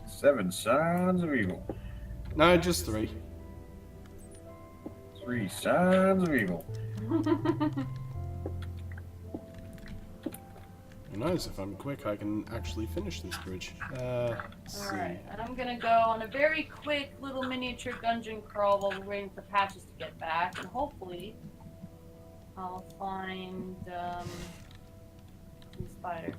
7 signs of evil. No, just 3. 3 signs of evil. Who knows, if I'm quick, I can actually finish this bridge. Let's see. Alright, and I'm gonna go on a very quick little miniature dungeon crawl while we're waiting for Patches to get back, and hopefully I'll find some spiders.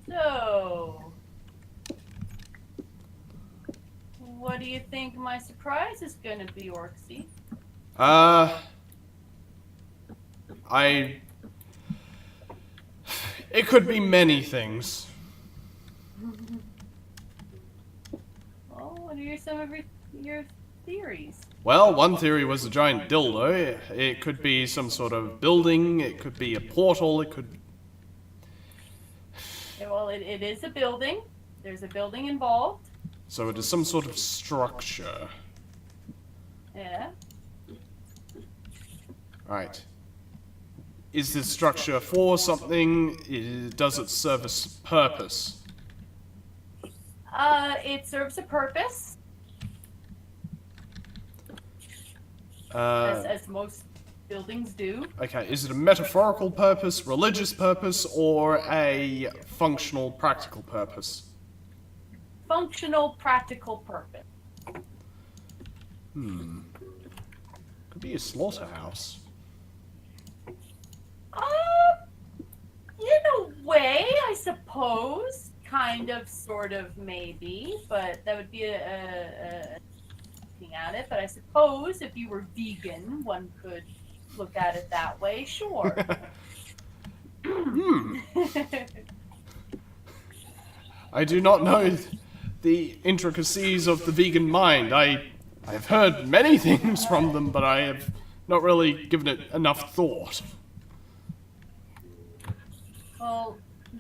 So, what do you think my surprise is going to be, Orcsy? It could be many things. Well, what are some of your theories? Well, one theory was a giant dildo. It could be some sort of building, it could be a portal, it could... Yeah, well, it is a building. There's a building involved. So it is some sort of structure. Yeah. Right. Is this structure for something? Does it serve a purpose? It serves a purpose, Uh, as most buildings do. okay, is it a metaphorical purpose, religious purpose, or a functional, practical purpose? Functional, practical purpose. Could be a slaughterhouse. In a way, I suppose. Kind of, sort of, maybe. But that would be looking at it. But I suppose if you were vegan, one could look at it that way. Sure. I do not know the intricacies of the vegan mind. I have heard many things from them, but I have not really given it enough thought. Well,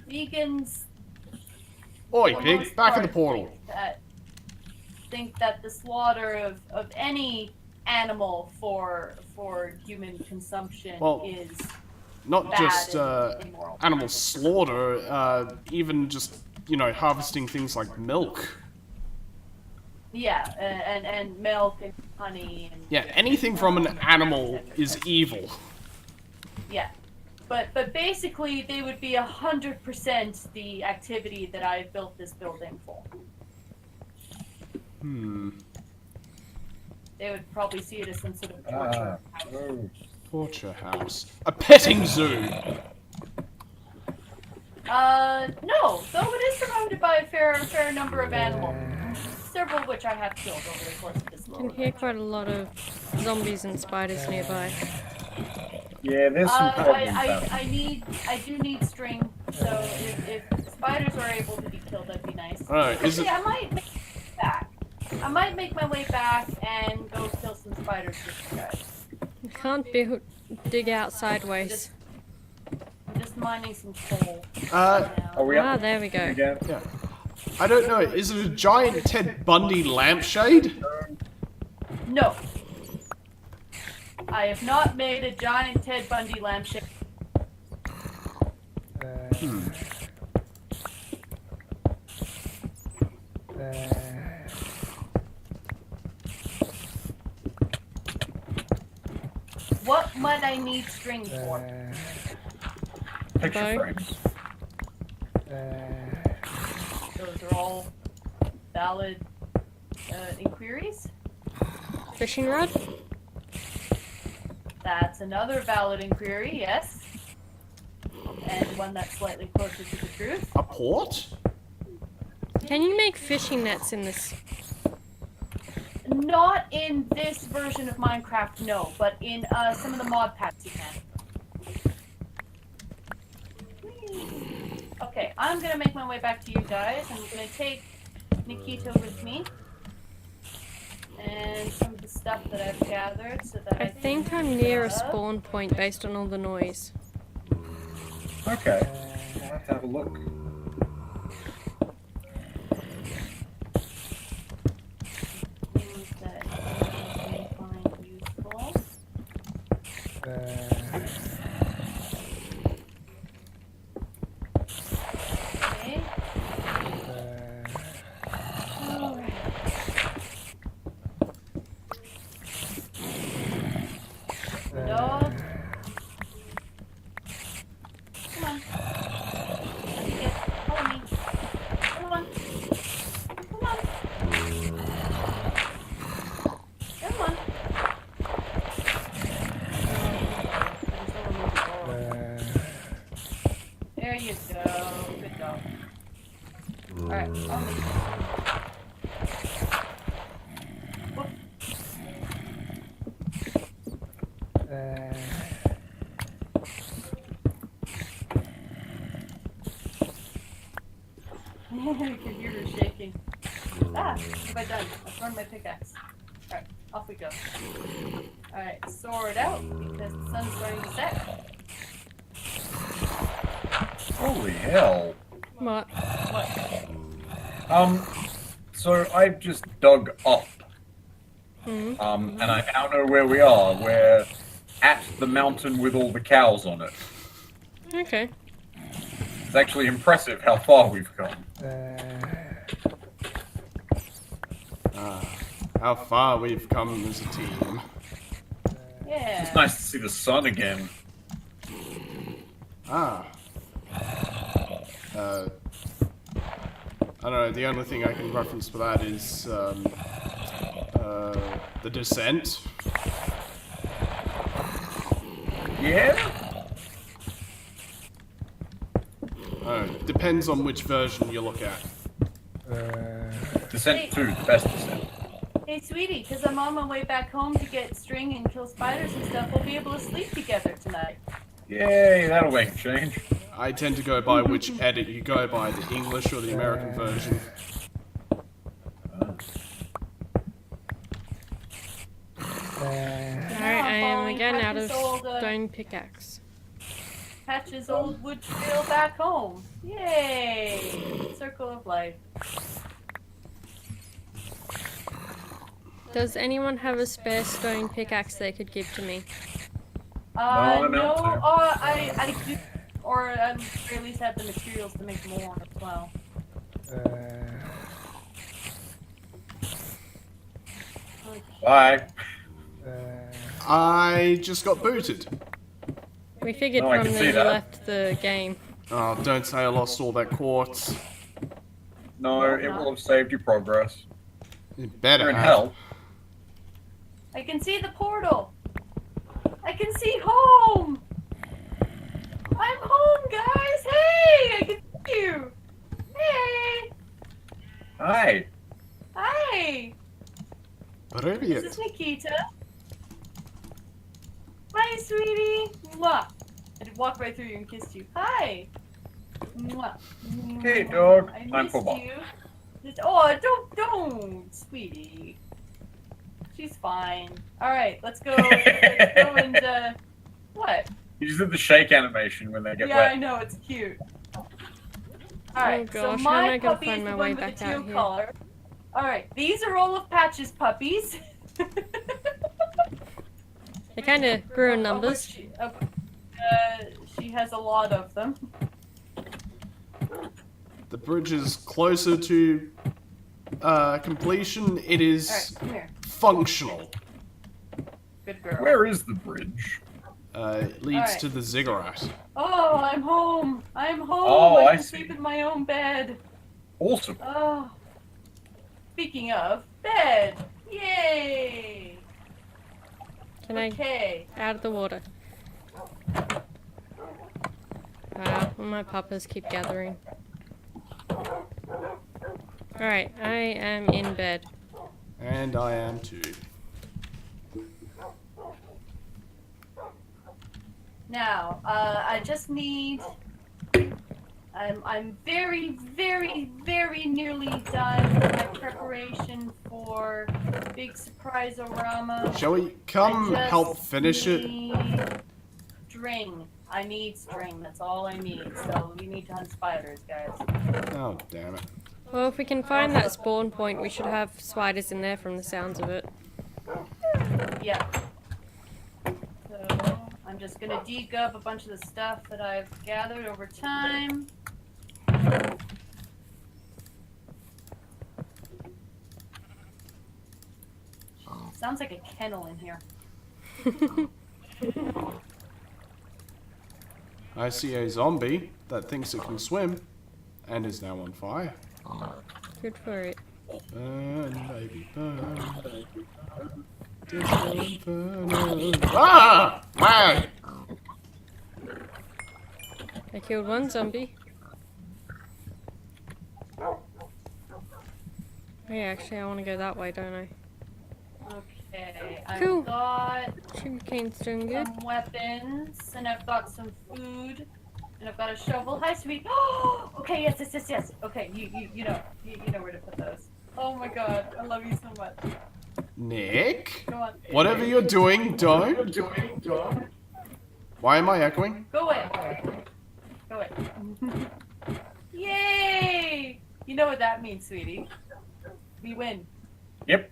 vegans Oi, for pig, most back in the part portal. think that the slaughter of any animal for human consumption Well, is Not bad just and immoral. animal slaughter, even just, you know, harvesting things like milk. Yeah, and milk and honey and Yeah, anything from an animal is evil. yeah. But basically, they would be 100% the activity that I built this building for. They would probably see it as some sort of torture. Torture house. A petting zoo! No, though it is surrounded by a fair number of animals, several of which I have killed over the course of this I can little. hear quite a lot of zombies and spiders nearby. Yeah, there's some problems out. I do need string, so if spiders are able to be killed, that'd be nice. Alright, is Actually, it... I might make my way back. I might make my way back and go kill some spiders with you guys. can't dig out sideways. I'm just mining some coal. Are we up There we go. again? Yeah. I don't know. Is it a giant Ted Bundy lampshade? No. I have not made a giant Ted Bundy lampshade. What might I need string for? Picture Bye. frames. Those are all valid inquiries. Fishing rod? That's another valid inquiry, yes. And one that's slightly closer to the truth. A port? Can you make fishing nets in this? Not in this version of Minecraft, no, but in some of the mod packs you can. Okay, I'm gonna make my way back to you guys. I'm gonna take Nikita with me. And some of the stuff that I've gathered so that I think I'm near a spawn. spawn point based on all the noise. Okay. I'll have to have a look. Things that I may find useful. Okay. Alright. Dog. Come on. Yes, follow me. Come on. Come on. Come on. There you go. Good dog. Alright, on the Your computer's shaking. Ah, what have I done? I've thrown my pickaxe. Alright, off we go. Alright, sword out because the sun's going to set. Holy hell. What? So I've just dug up. Hmm? And I now know where we are. We're at the mountain with all the cows on it. Okay. It's actually impressive how far we've come. How far we've come as a team. Yeah. It's nice to see the sun again. I don't know, the only thing I can reference for that is the descent. Yeah? Depends on which version you look at. Descent 2, the best descent. Hey, sweetie, because I'm on my way back home to get string and kill spiders and stuff, we'll be able to sleep together tonight. Yay, that'll make a change. I tend to go by which edit you go by, the English or the American version. Alright, I am following again out of Patch's old, stone pickaxe. Patch's old wood trail back home. Yay! Circle of life. Does anyone have a spare stone pickaxe they could give to me? I'm No, out too. I do, or at least have the materials to make more as well. Bye. I just got booted. We figured No, I from can that see you that. left the game. Oh, don't say I lost all that quartz. No, it will have saved you progress. It better You're in have. hell. I can see the portal. I can see home. I'm home, guys. Hey, I can see you. Hey, Hi. hi. This Brilliant. is Nikita. Hi, sweetie. Mwah. I did walk right through you and kissed you. Hi. Mwah. Hey, dog. I Time for missed walk. you. Oh, don't, sweetie. She's fine. All right, let's go. Let's go and What? You just did the shake animation when they get Yeah, I wet. know, it's cute. Alright, so gosh, how am I my gonna puppy find is my the way one with back the out teal here? collar. Alright, these are all of Patch's puppies. They kind of grew in Of which numbers. she has a lot of them. The bridge is closer to completion. It Alright, is come here. functional. Good girl. Where is the bridge? It leads Alright. to the ziggurat. Oh, I'm home. I'm home. Oh, I I can see. sleep in my own bed. Awesome. Oh. Speaking of bed, yay! Can I Okay. out of the water? Wow, my puppas keep gathering. Alright, I am in bed. And I am too. Now, I just need. I'm very, very, very nearly done with my preparation for big surprise-orama. Shall we come I just help finish it? need String. I need string. That's all I need. So we need to hunt spiders, guys. Oh, damn it. Well, if we can find that spawn point, we should have spiders in there from the sounds of it. Yeah. So I'm just gonna dig up a bunch of the stuff that I've gathered over time. Sounds like a kennel in here. I see a zombie that thinks it can swim and is now on fire. Good for it. Burn, baby, burn. Disco inferno. Ah! Man! I killed one zombie. Hey, actually, I want to go that way, don't I? Okay, I've Cool. got Sugarcane's doing good. some weapons, and I've got some food, and I've got a shovel. Hi, sweet. Oh, okay, yes. Okay, you know where to put those. Oh my god, I love you so much. Nick? Go on. Whatever you're doing, don't. Why am I echoing? Go away. Go away. Yay! You know what that means, sweetie. We win. Yep.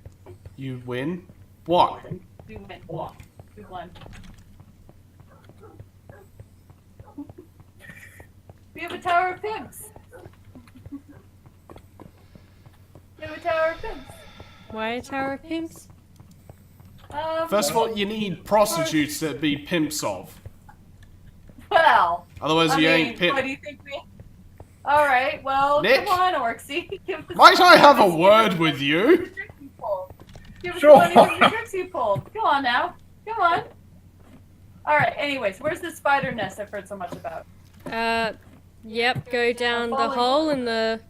You win? What? We win. We won. We have a tower of pimps. We have a tower of pimps. Why a tower of pimps? First of all, you need prostitutes that be pimps of. Well, Otherwise, I you mean, ain't pimp. what do you think we... Alright, well, Nick? come on, Orksy. Give us Might I have a give us word the with you? tricks you pulled. Give us Sure. the money for the tricks you pulled. Come on now. Come on. Alright, anyways, where's the spider nest I've heard so much about? Yep, go down the Falling. hole in the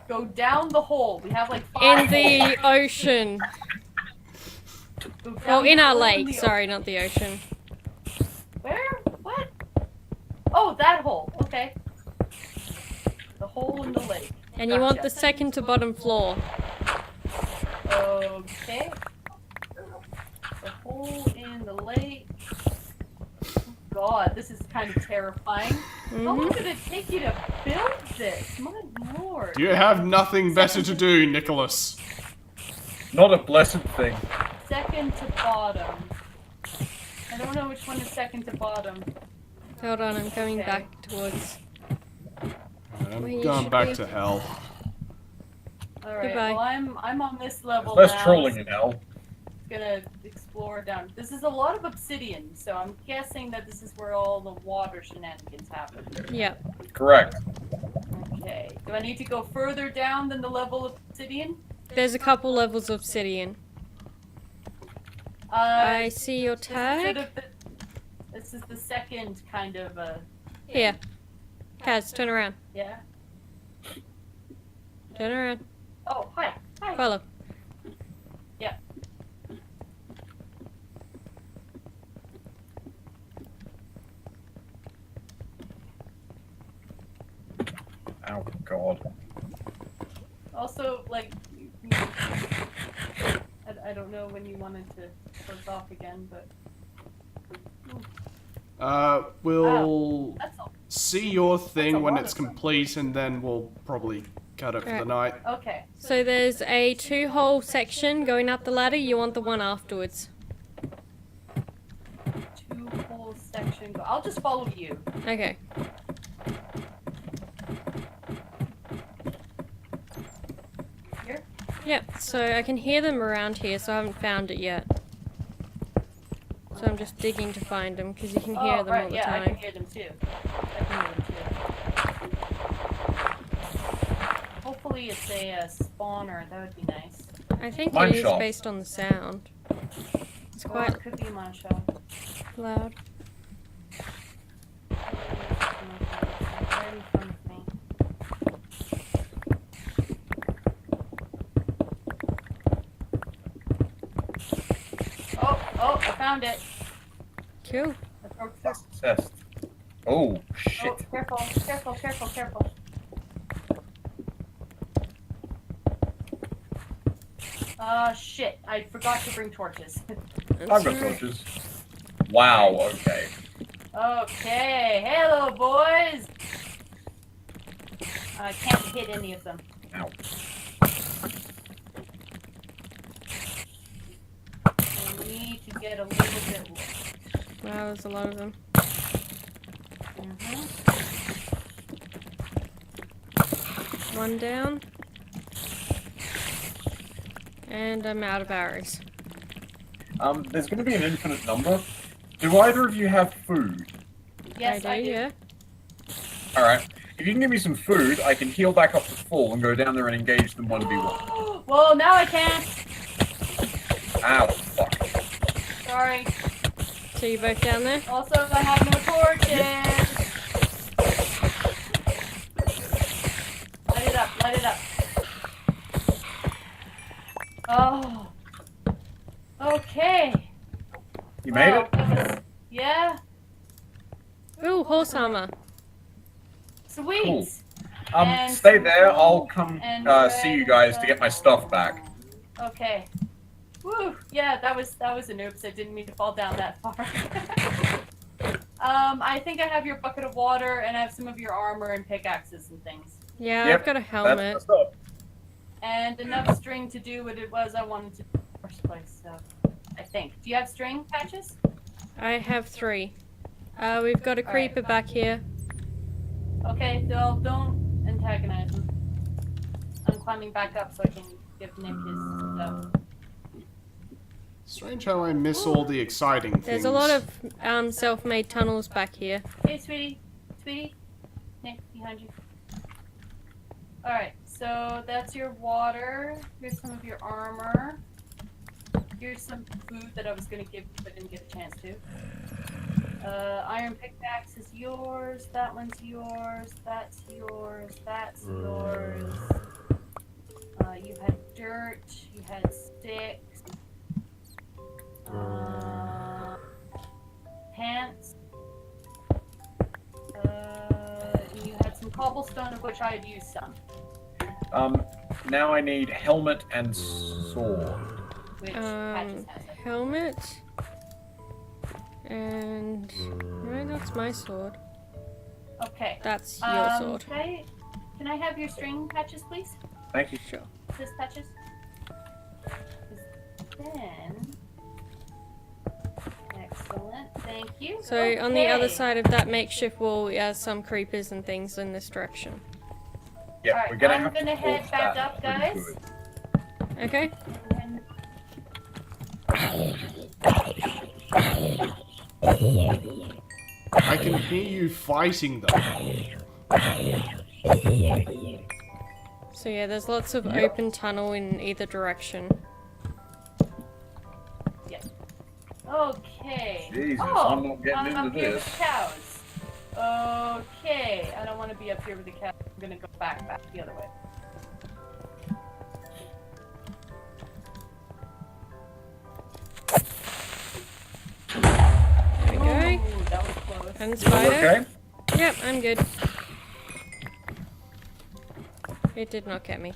Go down the hole. We have like 5 in the ocean. Go down Well, in the our hole lake. the Sorry, not the ocean. Where? What? Oh, that hole. Okay. The hole in the lake. And you want Gotcha. the second to bottom floor. Okay. The hole in the lake. God, this is kind of terrifying. How long did it take you to build this? My lord. You have nothing better to do, Nicholas. Not a blessed thing. Second to bottom. I don't know which one is second to bottom. Hold on, I'm coming Okay. back towards. I'm Well, you going should back be- to hell. Alright, Goodbye. well I'm on this level Less now. trolling in hell. Gonna explore down. This is a lot of obsidian, so I'm guessing that this is where all the water shenanigans happen. Yep. Correct. Okay. Do I need to go further down than the level of obsidian? There's a couple levels of obsidian. I see your tag. This is the second kind of Here. Kaz, turn around. yeah. Turn around. Oh, hi. Hi. Follow. Yeah. Oh god. Also, like, I don't know when you wanted to close off again, but We'll That's all. see your thing when lot it's of them. complete, and then we'll probably cut it for the Right. night. Okay. So there's a 2-hole section going up the ladder. You want the one afterwards. 2-hole section. I'll just follow you. Okay. Here? Yep, so I can hear them around here, so I haven't found it yet. So I'm just digging to find them, because you can hear them right, all the yeah, I can time. hear them too. I can hear them too. Hopefully it's a spawner. That would be nice. I think Mine it is shop. based on the sound. It's Or quite it could be a mine shop. loud. Right in front of me. Oh, I found it. Cool. I broke through. That's obsessed. Oh, shit. Oh, careful. Shit. I forgot to bring torches. That's I've got alright. torches. Wow, okay. Okay, hello, boys. I can't hit any of them. Ow. I need to get a little bit. Wow, there's a lot of them. One down. And I'm out of arrows. There's gonna be an infinite number. Do either of you have food? Yes, I do. Yeah. Alright. If you can give me some food, I can heal back up to full and go down there and engage them 1v1. Well, now I can't. Ow, fuck. Sorry. So you both down there? Also, I have no torches. Light it up. Oh. Okay. You made Wow, it? that was- yeah. Ooh, horse armor. Sweet. Cool. And Stay there. some I'll come and see you red, guys to get my stuff back. Okay. Woo. Yeah, that was an oops. I didn't mean to fall down that far. I think I have your bucket of water and I have some of your armor and pickaxes and things. Yeah, Yep, I've got a That's helmet. what's up. And enough string to do what it was I wanted to do in the first place, so I think. Do you have string patches? I have 3. We've got a Alright. creeper back here. Okay, don't antagonize him. I'm climbing back up so I can give Nick his stuff. Strange how I miss all the exciting things. There's a lot of self-made tunnels back here. Hey, sweetie. Nick, behind you. Alright, so that's your water. Here's some of your armor. Here's some food that I was gonna give you but didn't get a chance to. Iron pickaxe is yours. That one's yours. That's yours. That's yours. You had dirt. You had sticks. Pants. You had some cobblestone, of which I had used some. Now I need helmet and sword. Which Patches has it. Helmet. And right, that's my sword. Okay. That's your sword. Can I have your string patches, please? Thank you. Sure. This patches? 'Cause then... Excellent, thank you. So on the other Okay. side of that makeshift wall, we have some creepers and things in this direction. Yeah, Alright, we're gonna I'm have to gonna head force back that up, pretty guys. good. Okay. And I can hear you fighting them. So yeah, there's lots of open tunnel in either direction. Okay. Jesus, oh, I'm not getting I'm into up here this. with the cows. Okay, I don't want to be up here with the cows. I'm gonna go back the other way. There we go. Ooh, that was close. And Is that spider. okay? Yep, I'm good. It did not get me.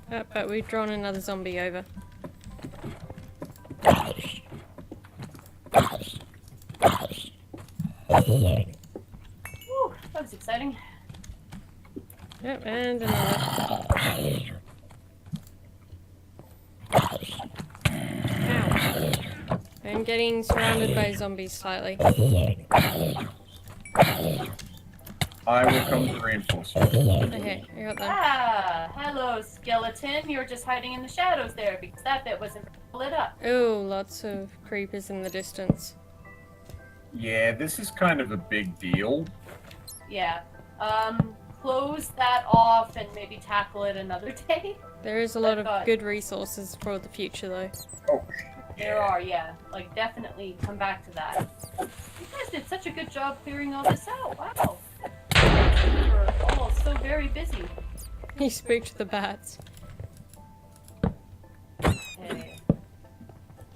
But we've drawn another zombie over. Whew, that was exciting. Yep, and another. Ow. I'm getting surrounded by zombies slightly. I will come to reinforcements. Okay, I got them. Ah, hello, skeleton. You were just hiding in the shadows there because that bit wasn't lit up. Ooh, lots of creepers in the distance. Yeah, this is kind of a big deal. Yeah. Close that off and maybe tackle it another day. There is a lot of good resources for the future, though. Oh, There are, yeah. Like, definitely come back to that. You guys did such a good job clearing all this out. Wow. You were all so very busy. He spooked the bats. Okay.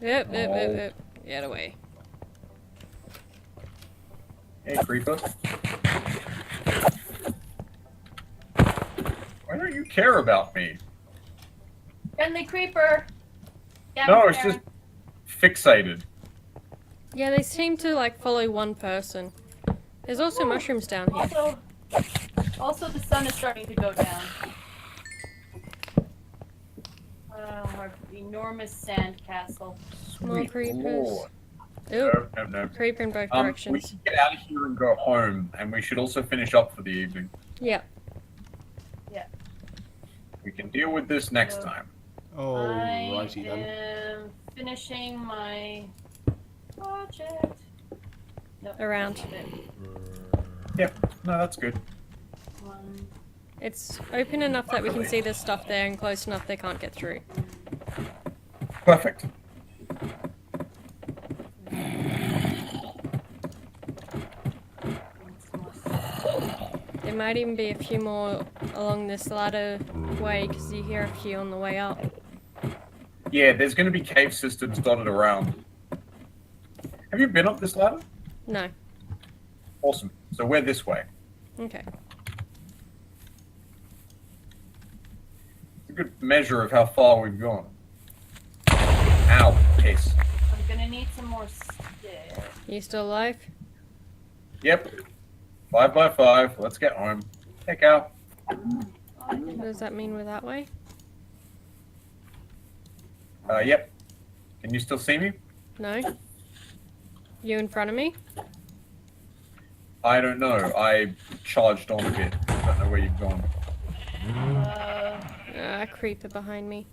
Yep. Get away. hey, creeper. Why don't you care about me? Friendly creeper. No, it's just fixated. Yeah, they seem to, like, follow one person. There's also mushrooms down here. Also, the sun is starting to go down. Our enormous sand castle. More Sweet creepers. Lord. Ooh, No. creeper in both We directions. should get out of here and go home, and we should also finish up for the evening. Yeah. We can deal with this next time. Alrighty I then. am finishing my project. Nope, Around. that's it. Yep, no, that's good. One. It's open enough that we can see there's stuff there and close enough they can't get through. Perfect. There might even be a few more along this ladder way because you hear a few on the way up. Yeah, there's going to be cave systems dotted around. Have you been up this ladder? No. Awesome. So we're this way. Okay. It's a good measure of how far we've gone. Ow, piss. I'm gonna need some more sticks. You still alive? Yep. 5 by 5. Let's get home. Heck out. What does that mean we're that way? Yep. Can you still see me? No? You in front of me? I don't know. I charged on a bit. I don't know where you've gone. Creeper behind me.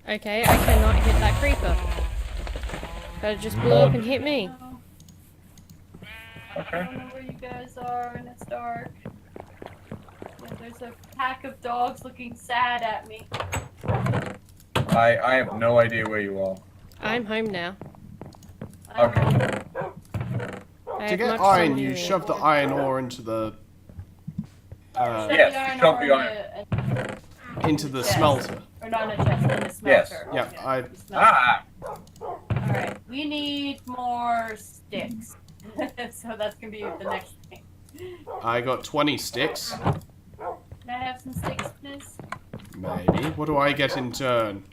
Okay, I cannot hit that creeper. But it just blew up and hit me. I Okay. don't know where you guys are and it's dark. Yeah, there's a pack of dogs looking sad at me. I have no idea where you are. I'm home now. Okay. I To have get much iron, fun you here. shove the iron ore into the Yes, shove the iron. into the Yes. smelter. Or not in a chest, in a Yes. smelter. Yeah, Okay. I- The smelter. Ah! Alright, we need more sticks. So that's gonna be the next thing. I got 20 sticks. Can I have some sticks, please? Maybe. What do I get in turn?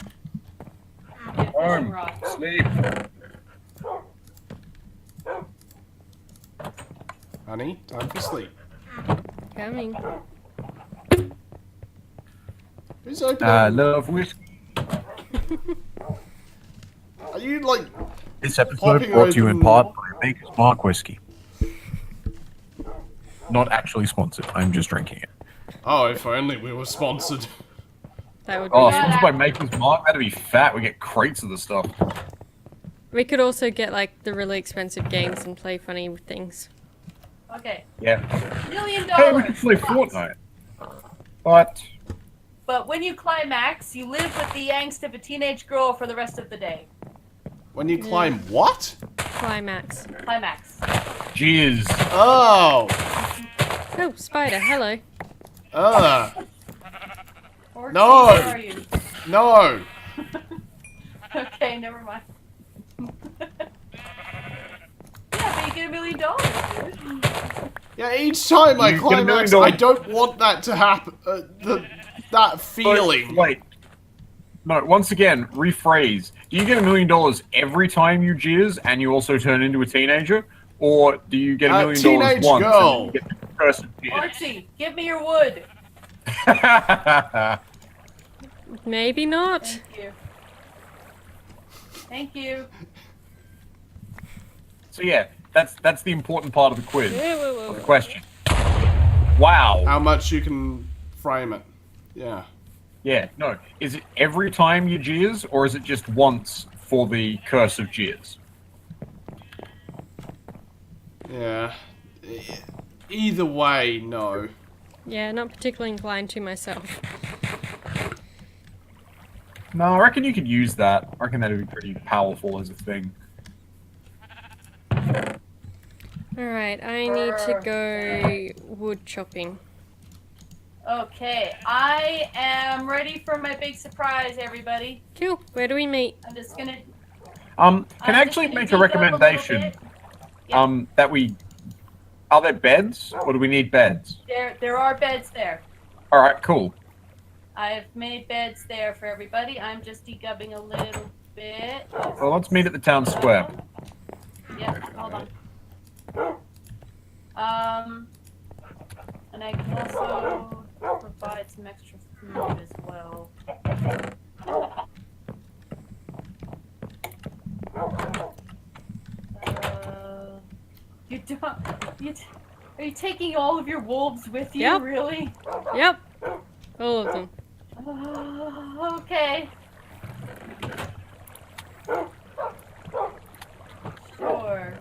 Yeah, fishing Home. rod. Sleep. Honey, time for sleep. Coming. Who's opening? I love whiskey. Are you like... This episode Popping brought to you in open- part by Maker's Mark Whiskey. Not actually sponsored. I'm just drinking it. Oh, if only we were sponsored. That would be Oh, good. sponsored by Maker's Mark? That'd be fat. We get crates of the stuff. We could also get like the really expensive games and play funny things. Okay. Yeah. $1 million. Hey, we could play Fortnite. But But when you climax, you live with the angst of a teenage girl for the rest of the day. When you climb what? Climax. Climax. jizz. Oh! Oh, spider, hello. Or No. where are you? No! Okay, never mind. Yeah, but you get $1 million, dude. Yeah, each time I You get $1 million climax, I don't want that to happen. That feeling. Wait. No, once again, rephrase. Do you get $1 million every time you jizz and you also turn into a teenager? Or do you get $1 million teenage once girl. and you get the person jizz? Archie, give me your wood. Maybe not. Thank you. Thank you. So yeah, that's the important part of the quiz. Yeah, whoa, Of whoa. the question. Wow. How much you can frame it. Yeah. Yeah, no. Is it every time you jizz, or is it just once for the curse of jizz? Yeah. Either way, no. Yeah, not particularly inclined to myself. No, I reckon you could use that. I reckon that'd be pretty powerful as a thing. Alright, I need to go wood chopping. Okay, I am ready for my big surprise, everybody. Cool. Where do we meet? I'm just gonna. Can I I'm actually just gonna make a dig up little recommendation? bit. Yeah. That we... Are there beds, or do we need beds? There are beds there. Alright, cool. I've made beds there for everybody. I'm just degubbing a little bit. Well, let's meet at the town square. Yeah, hold on. And I can also provide some extra food as well. You don't. Are you taking all of your wolves with you? Yep. Really? Yep. All of them. Okay. Sure.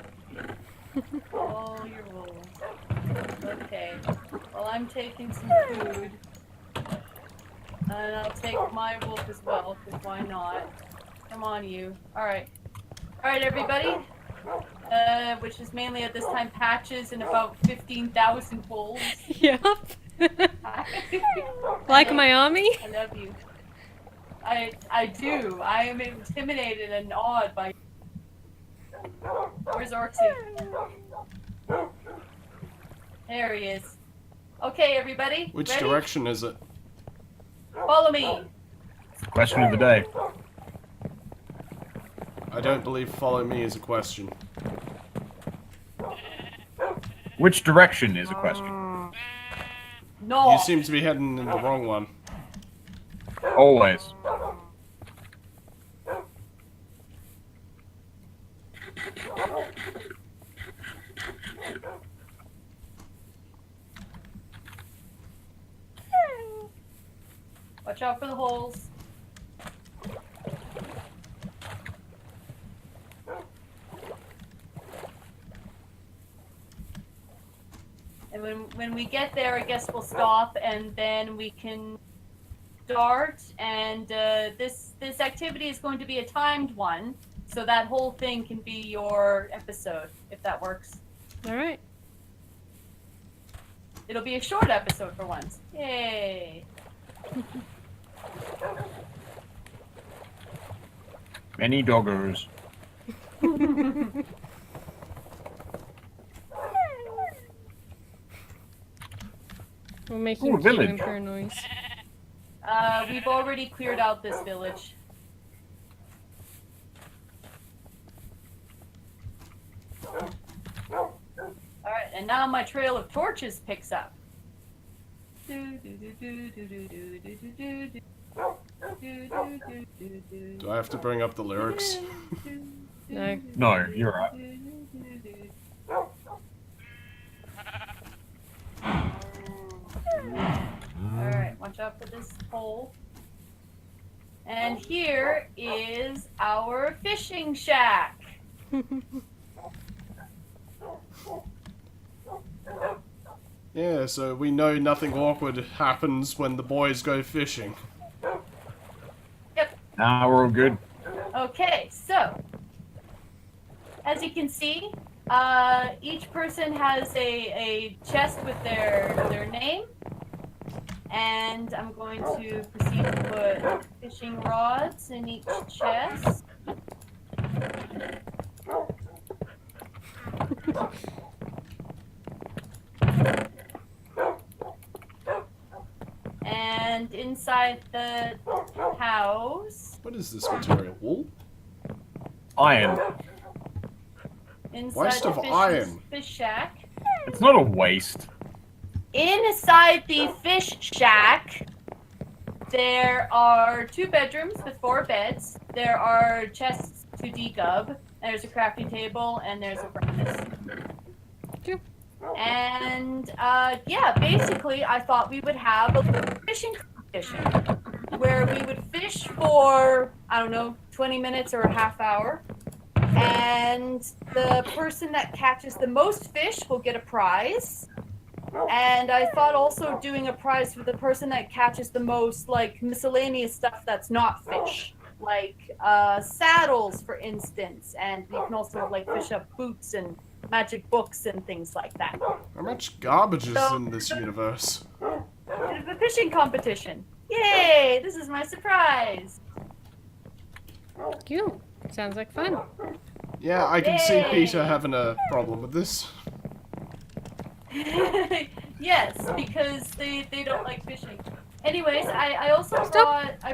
All your wolves. Okay. Well, I'm taking some food. And I'll take my wolf as well, because why not? Come on, you. Alright. Alright, everybody. Which is mainly at this time Patches and about 15,000 wolves. Yep. Like my army? I love you. I do. I am intimidated and awed by. Where's Orksy? There he is. Okay, everybody. Which ready? direction is it? Follow me. Question of the day. I don't believe follow me is a question. Which direction is a question? No. You seem to be heading in the wrong one. Always. Watch out for the holes. And when we get there, I guess we'll stop and then we can start. And this activity is going to be a timed one, so that whole thing can be your episode, if that works. Alright. It'll be a short episode for once. Yay! Many doggos. We're making Ooh, cute village. emperor noise. We've already cleared out this village. Alright, and now my trail of torches picks up. Do I have to bring up the lyrics? No. No, you're right. Alright, watch out for this hole. And here is our fishing shack. Yeah, so we know nothing awkward happens when the boys go fishing. Yep. Nah, we're all good. Okay, so as you can see, each person has a chest with their name, and I'm going to proceed to put fishing rods in each chest. And inside the house, What is this material? Wool? Iron. Inside Waste the of iron. fish shack. It's not a waste. Inside the fish shack, there are 2 bedrooms with 4 beds. There are chests to decub. There's a crafting table, and there's a furnace. Cool. And yeah, basically, I thought we would have a fishing competition where we would fish for, I don't know, 20 minutes or a half hour. And the person that catches the most fish will get a prize. And I thought also doing a prize for the person that catches the most, like, miscellaneous stuff that's not fish. Like, saddles, for instance. And you can also, like, fish up boots and magic books and things like that. How much garbage is in this universe? It's a fishing competition. Yay! This is my surprise. Cool. Sounds like fun. Yeah, I can see Yay. Peter having a problem with this. Yes, because they don't like fishing. Anyways, I also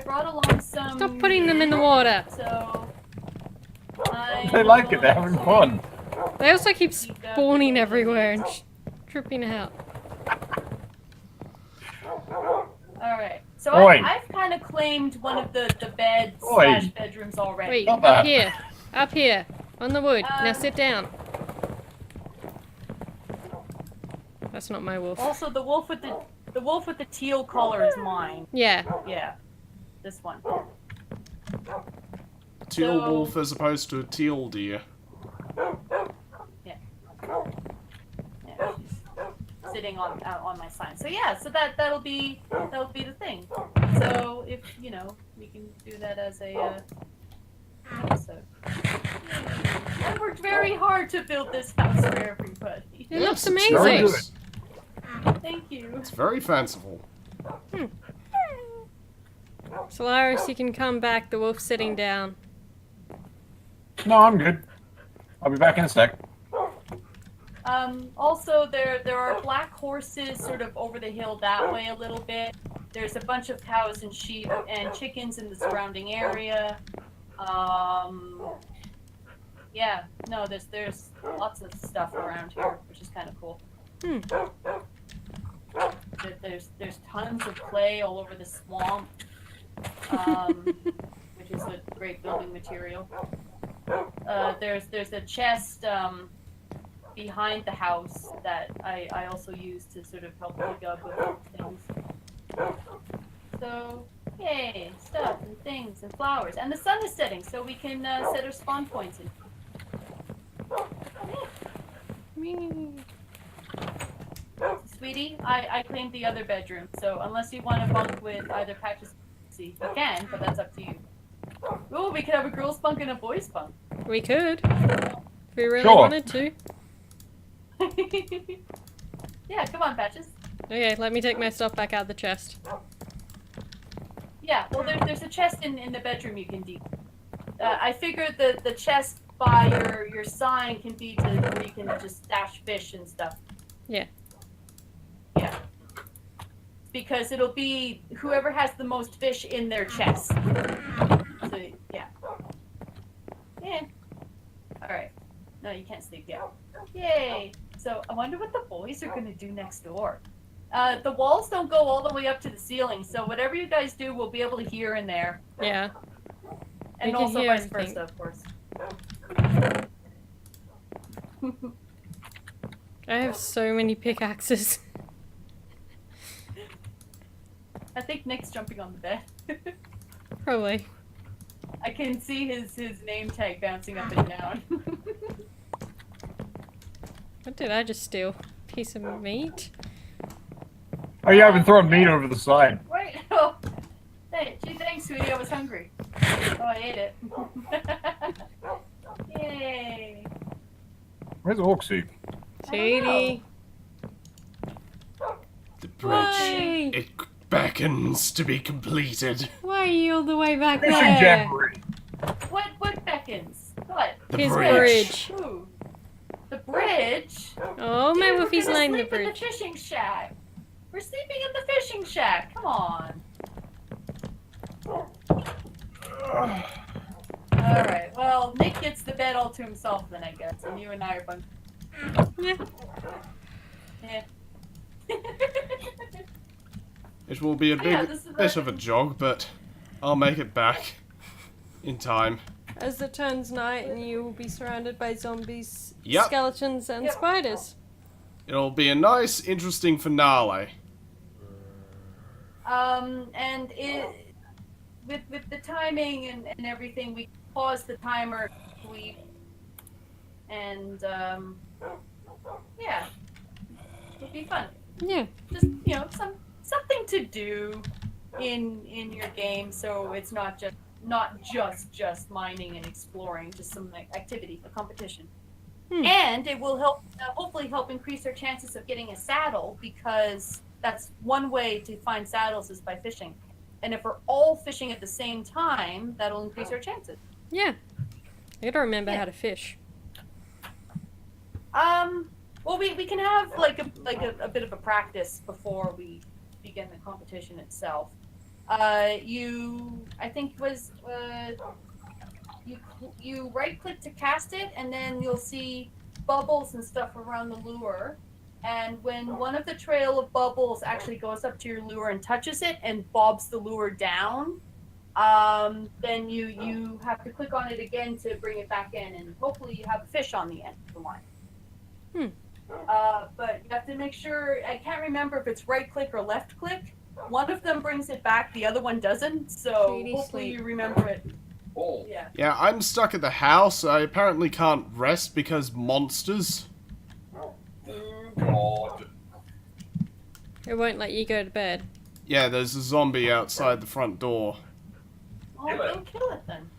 brought along some. Stop putting them in the water. So. They like it. They're having fun. They also keep spawning everywhere and tripping out. Alright. So Oi. I've kind of claimed one of the beds Oi. / bedrooms already. Wait, Stop up that. here. Up here. On the wood. Now sit down. That's not my wolf. Also, the wolf with the teal collar is mine. Yeah. Yeah, this one. Teal So- wolf as opposed to a teal deer. Yeah, she's sitting on my sign. So yeah, so that'll be the thing. So if we can do that as a episode. I worked very hard to build this house for everybody. It looks Yes, it's very amazing. good. Thank you. It's very fanciful. Solaris, you can come back. The wolf's sitting down. No, I'm good. I'll be back in a sec. Also, there are black horses sort of over the hill that way a little bit. There's a bunch of cows and sheep and chickens in the surrounding area. Yeah, no, there's lots of stuff around here, which is kind of cool. There's tons of clay all over the swamp, which is a great building material. There's a chest behind the house that I also use to sort of help dig up with things. So, yay, stuff and things and flowers. And the sun is setting, so we can set our spawn points in. Sweetie, I claimed the other bedroom, so unless you want to bunk with either Patches or you can, but that's up to you. Ooh, we could have a girl's bunk and a boy's bunk. We could. If we really Sure. wanted to. Yeah, come on, Patches. Okay, let me take my stuff back out of the chest. Yeah, well, there's a chest in the bedroom you can deep. I figured the chest by your sign can be to where you can just stash fish and stuff. Yeah. Yeah. Because it'll be whoever has the most fish in their chest. So, yeah. Yeah. Alright. No, you can't sleep yet. Yay! So, I wonder what the boys are gonna do next door. The walls don't go all the way up to the ceiling, so whatever you guys do, we'll be able to hear in there. Yeah. And We can also hear vice everything. versa, of course. I have so many pickaxes. I think Nick's jumping on the bed. Probably. I can see his name tag bouncing up and down. What did I just steal? Piece of meat? Oh yeah, I've been throwing meat over the side. Wait, oh. Hey, gee, thanks, sweetie. I was hungry. Oh, I ate it. Yay. Where's Orksy? Sweetie. The bridge. Why? It beckons to be completed. Why are you all the way back Fishing there? jamboree. What beckons? What? The His bridge. bridge. Ooh. The bridge? Oh, my Dude, we're wolfie's gonna lying in the sleep in the bridge. fishing shack. We're sleeping in the fishing shack. Come on. Alright, well, Nick gets the bed all to himself then, I guess, and you and I are fun. Yeah. Yeah. It will be a Yeah, big this is bit of a jog, but I'll make it back in time. As it turns night, and you will be surrounded by zombies, Yep. skeletons, and Yep. spiders. It'll be a nice, interesting finale. And with the timing and everything, we pause the timer, and yeah, it'll be fun. Yeah. Just something to do in your game, so it's not just mining and exploring, just some activity, a competition. And it will help, hopefully help increase our chances of getting a saddle, because that's one way to find saddles is by fishing. And if we're all fishing at the same time, that'll increase our chances. Yeah. I gotta remember how to fish. Well, we can have like a bit of a practice before we begin the competition itself. You right click to cast it, and then you'll see bubbles and stuff around the lure. And when one of the trail of bubbles actually goes up to your lure and touches it and bobs the lure down, then you have to click on it again to bring it back in, and hopefully you have a fish on the end of the line. But you have to make sure, I can't remember if it's right click or left click. One of them brings it back, the other one doesn't, so Really hopefully sweet. you remember it. Oh. Yeah. Yeah, I'm stuck at the house. I apparently can't rest because monsters. God. It won't let you go to bed. Yeah, there's a zombie outside the front door. Oh, Kill it. don't kill it then.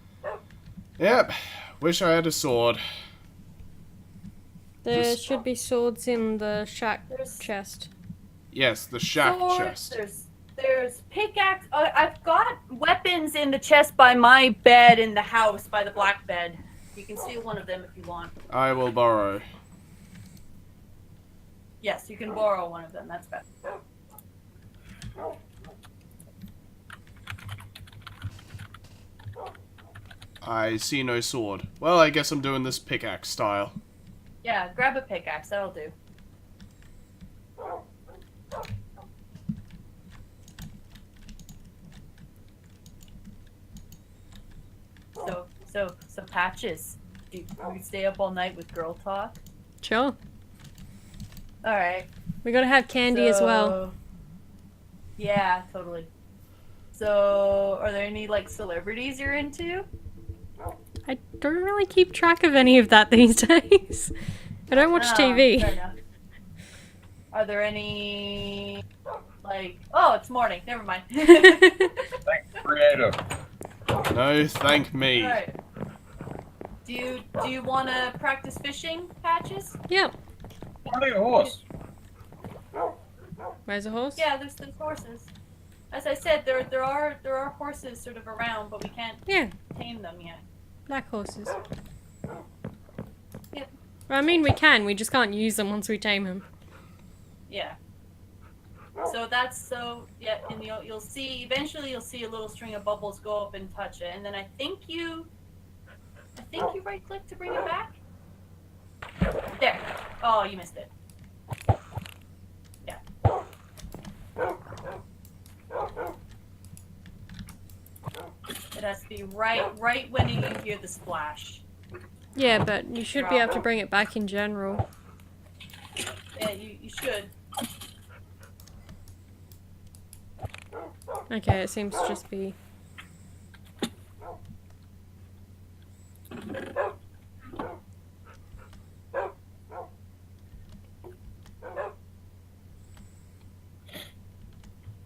Yep, wish I had a sword. There Just- should be swords in the shack There's chest. Yes, the shack swords, chest. There's pickaxe. I've got weapons in the chest by my bed in the house, by the black bed. You can steal one of them if you want. I will borrow. Yes, you can borrow one of them. That's better. I see no sword. Well, I guess I'm doing this pickaxe style. Yeah, grab a pickaxe. That'll do. So Patches. Do we stay up all night with girl talk? Sure. All right. We gotta have candy as well. Yeah, totally. So, are there any like celebrities you're into? I don't really keep track of any of that these days. I don't watch Fair TV. enough. Are there any like? Oh, it's morning. Never mind. Thanks, creative. No, thank me. All right. Do you want to practice fishing, Patches? Yeah. Riding a horse. Where's the horse? Yeah, there's horses. As I said, there are horses sort of around, but we can't Yeah. tame them yet. Black horses. Yep. Well, I mean, we can. We just can't use them once we tame them. Yeah. Yeah, and you'll see eventually you'll see a little string of bubbles go up and touch it, and then I think you right click to bring it back. There. Oh, you missed it. Yeah. It has to be right when you hear the splash. Yeah, but you should be able to bring it back in general. Yeah, you should. Okay, it seems to just be...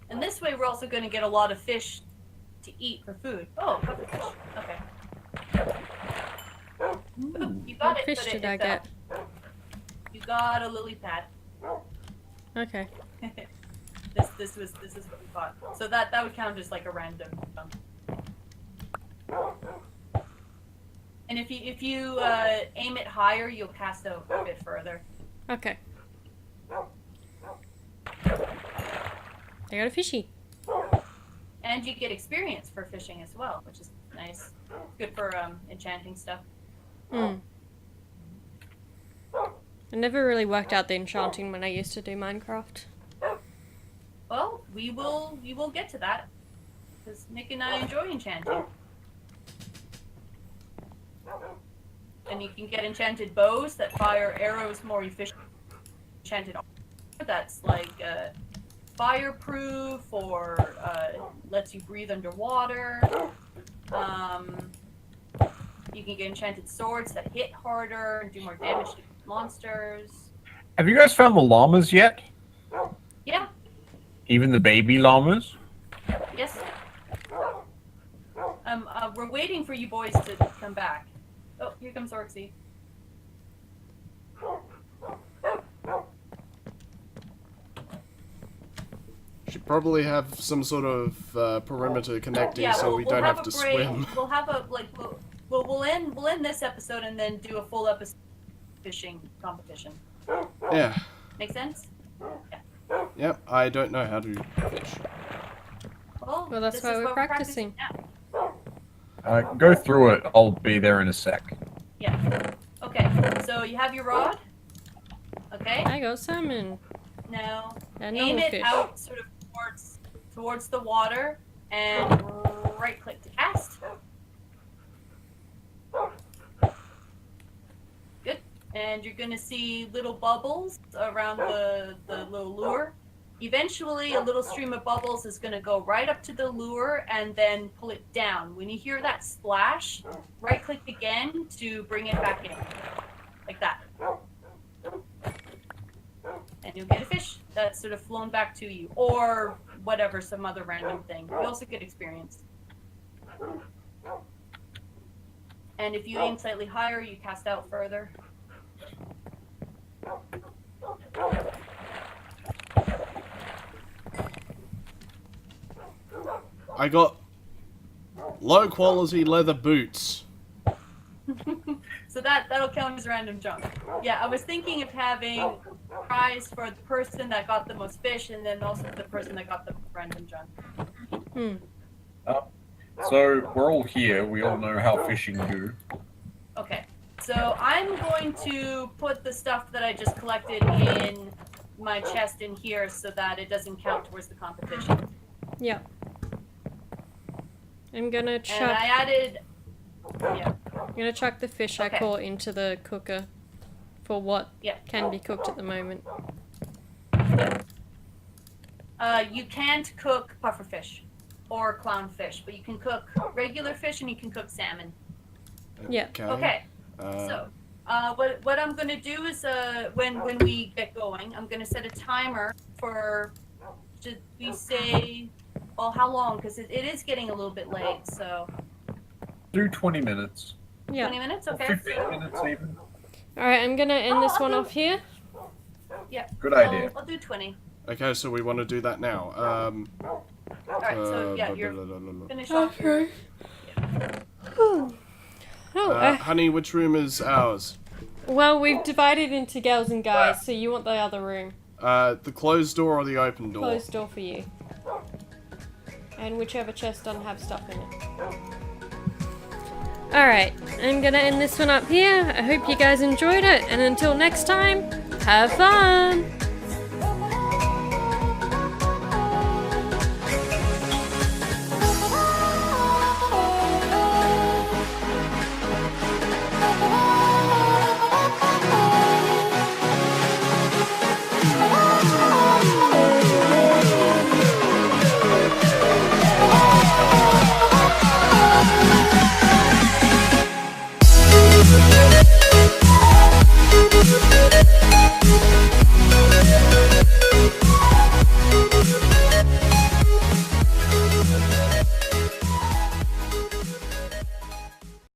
And this way, we're also going to get a lot of fish to eat for food. Oh, puffer fish. Okay. Ooh, you got What it. fish but did it I fell. get? You got a lily pad. Okay. This is what we got. So that would count as like a random. And if you aim it higher, you'll cast out a bit further. Okay. I got a fishy. And you get experience for fishing as well, which is Nice. Good for enchanting stuff. Hmm. I never really worked out the enchanting when I used to do Minecraft. Well, we will get to that. Because Nick and I enjoy enchanting. And you can get enchanted bows that fire arrows more efficiently. Enchanted armor that's like fireproof or lets you breathe underwater. You can get enchanted swords that hit harder and do more damage to monsters. Have you guys found the llamas yet? Yeah. Even the baby llamas? Yes. We're waiting for you boys to come back. Oh, here comes Orxy. Should probably have some sort of perimeter connecting so we don't have to swim. We'll have a we'll end this episode and then do a full episode fishing competition. Yeah. Make sense? Yeah. Yep, I don't know how to fish. Well, Well, that's this why is we're what practicing. now. Go through it. I'll be there in a sec. Yeah. Okay. So you have your rod. Okay. I got salmon. Now And aim normal it fish. out sort of towards the water and right click to cast. Good. And you're gonna see little bubbles around the little lure. Eventually a little stream of bubbles is gonna go right up to the lure and then pull it down. When you hear that splash, right click again to bring it back in. Like that. And you'll get a fish that's sort of flown back to you, or whatever, some other random thing. You also get experience. And if you aim slightly higher, you cast out further. I got low quality leather boots. So that'll count as random junk. Yeah, I was thinking of having a prize for the person that got the most fish, and then also the person that got the random junk. Hmm. So we're all here. We all know how fishing do. Okay, so I'm going to put the stuff that I just collected in my chest in here so that it doesn't count towards the competition. Yeah. I'm gonna And chuck. I added, yeah, I'm gonna chuck the fish I Okay. caught into the cooker for what yeah. can be cooked at the moment. You can't cook pufferfish or clownfish, but you can cook regular fish and you can cook salmon. Yeah. Okay. So, what I'm gonna do is, when we get going, I'm gonna set a timer for, should we say, well, how long? Because it is getting a little bit late. So, Do 20 minutes. Yeah. 20 minutes, Or okay? 15 minutes even. Alright, I'm gonna end this one off here. Yeah. Good idea. I'll do 20. Okay, so we want to do that now. All right. So yeah, you're finished off. Okay. Oh, honey, which room is ours? well, we've divided into girls and guys, so you want the other room. The closed door or the open door? Closed door for you. And whichever chest doesn't have stuff in it. Alright, I'm gonna end this one up here. I hope you guys enjoyed it, and until next time, have fun!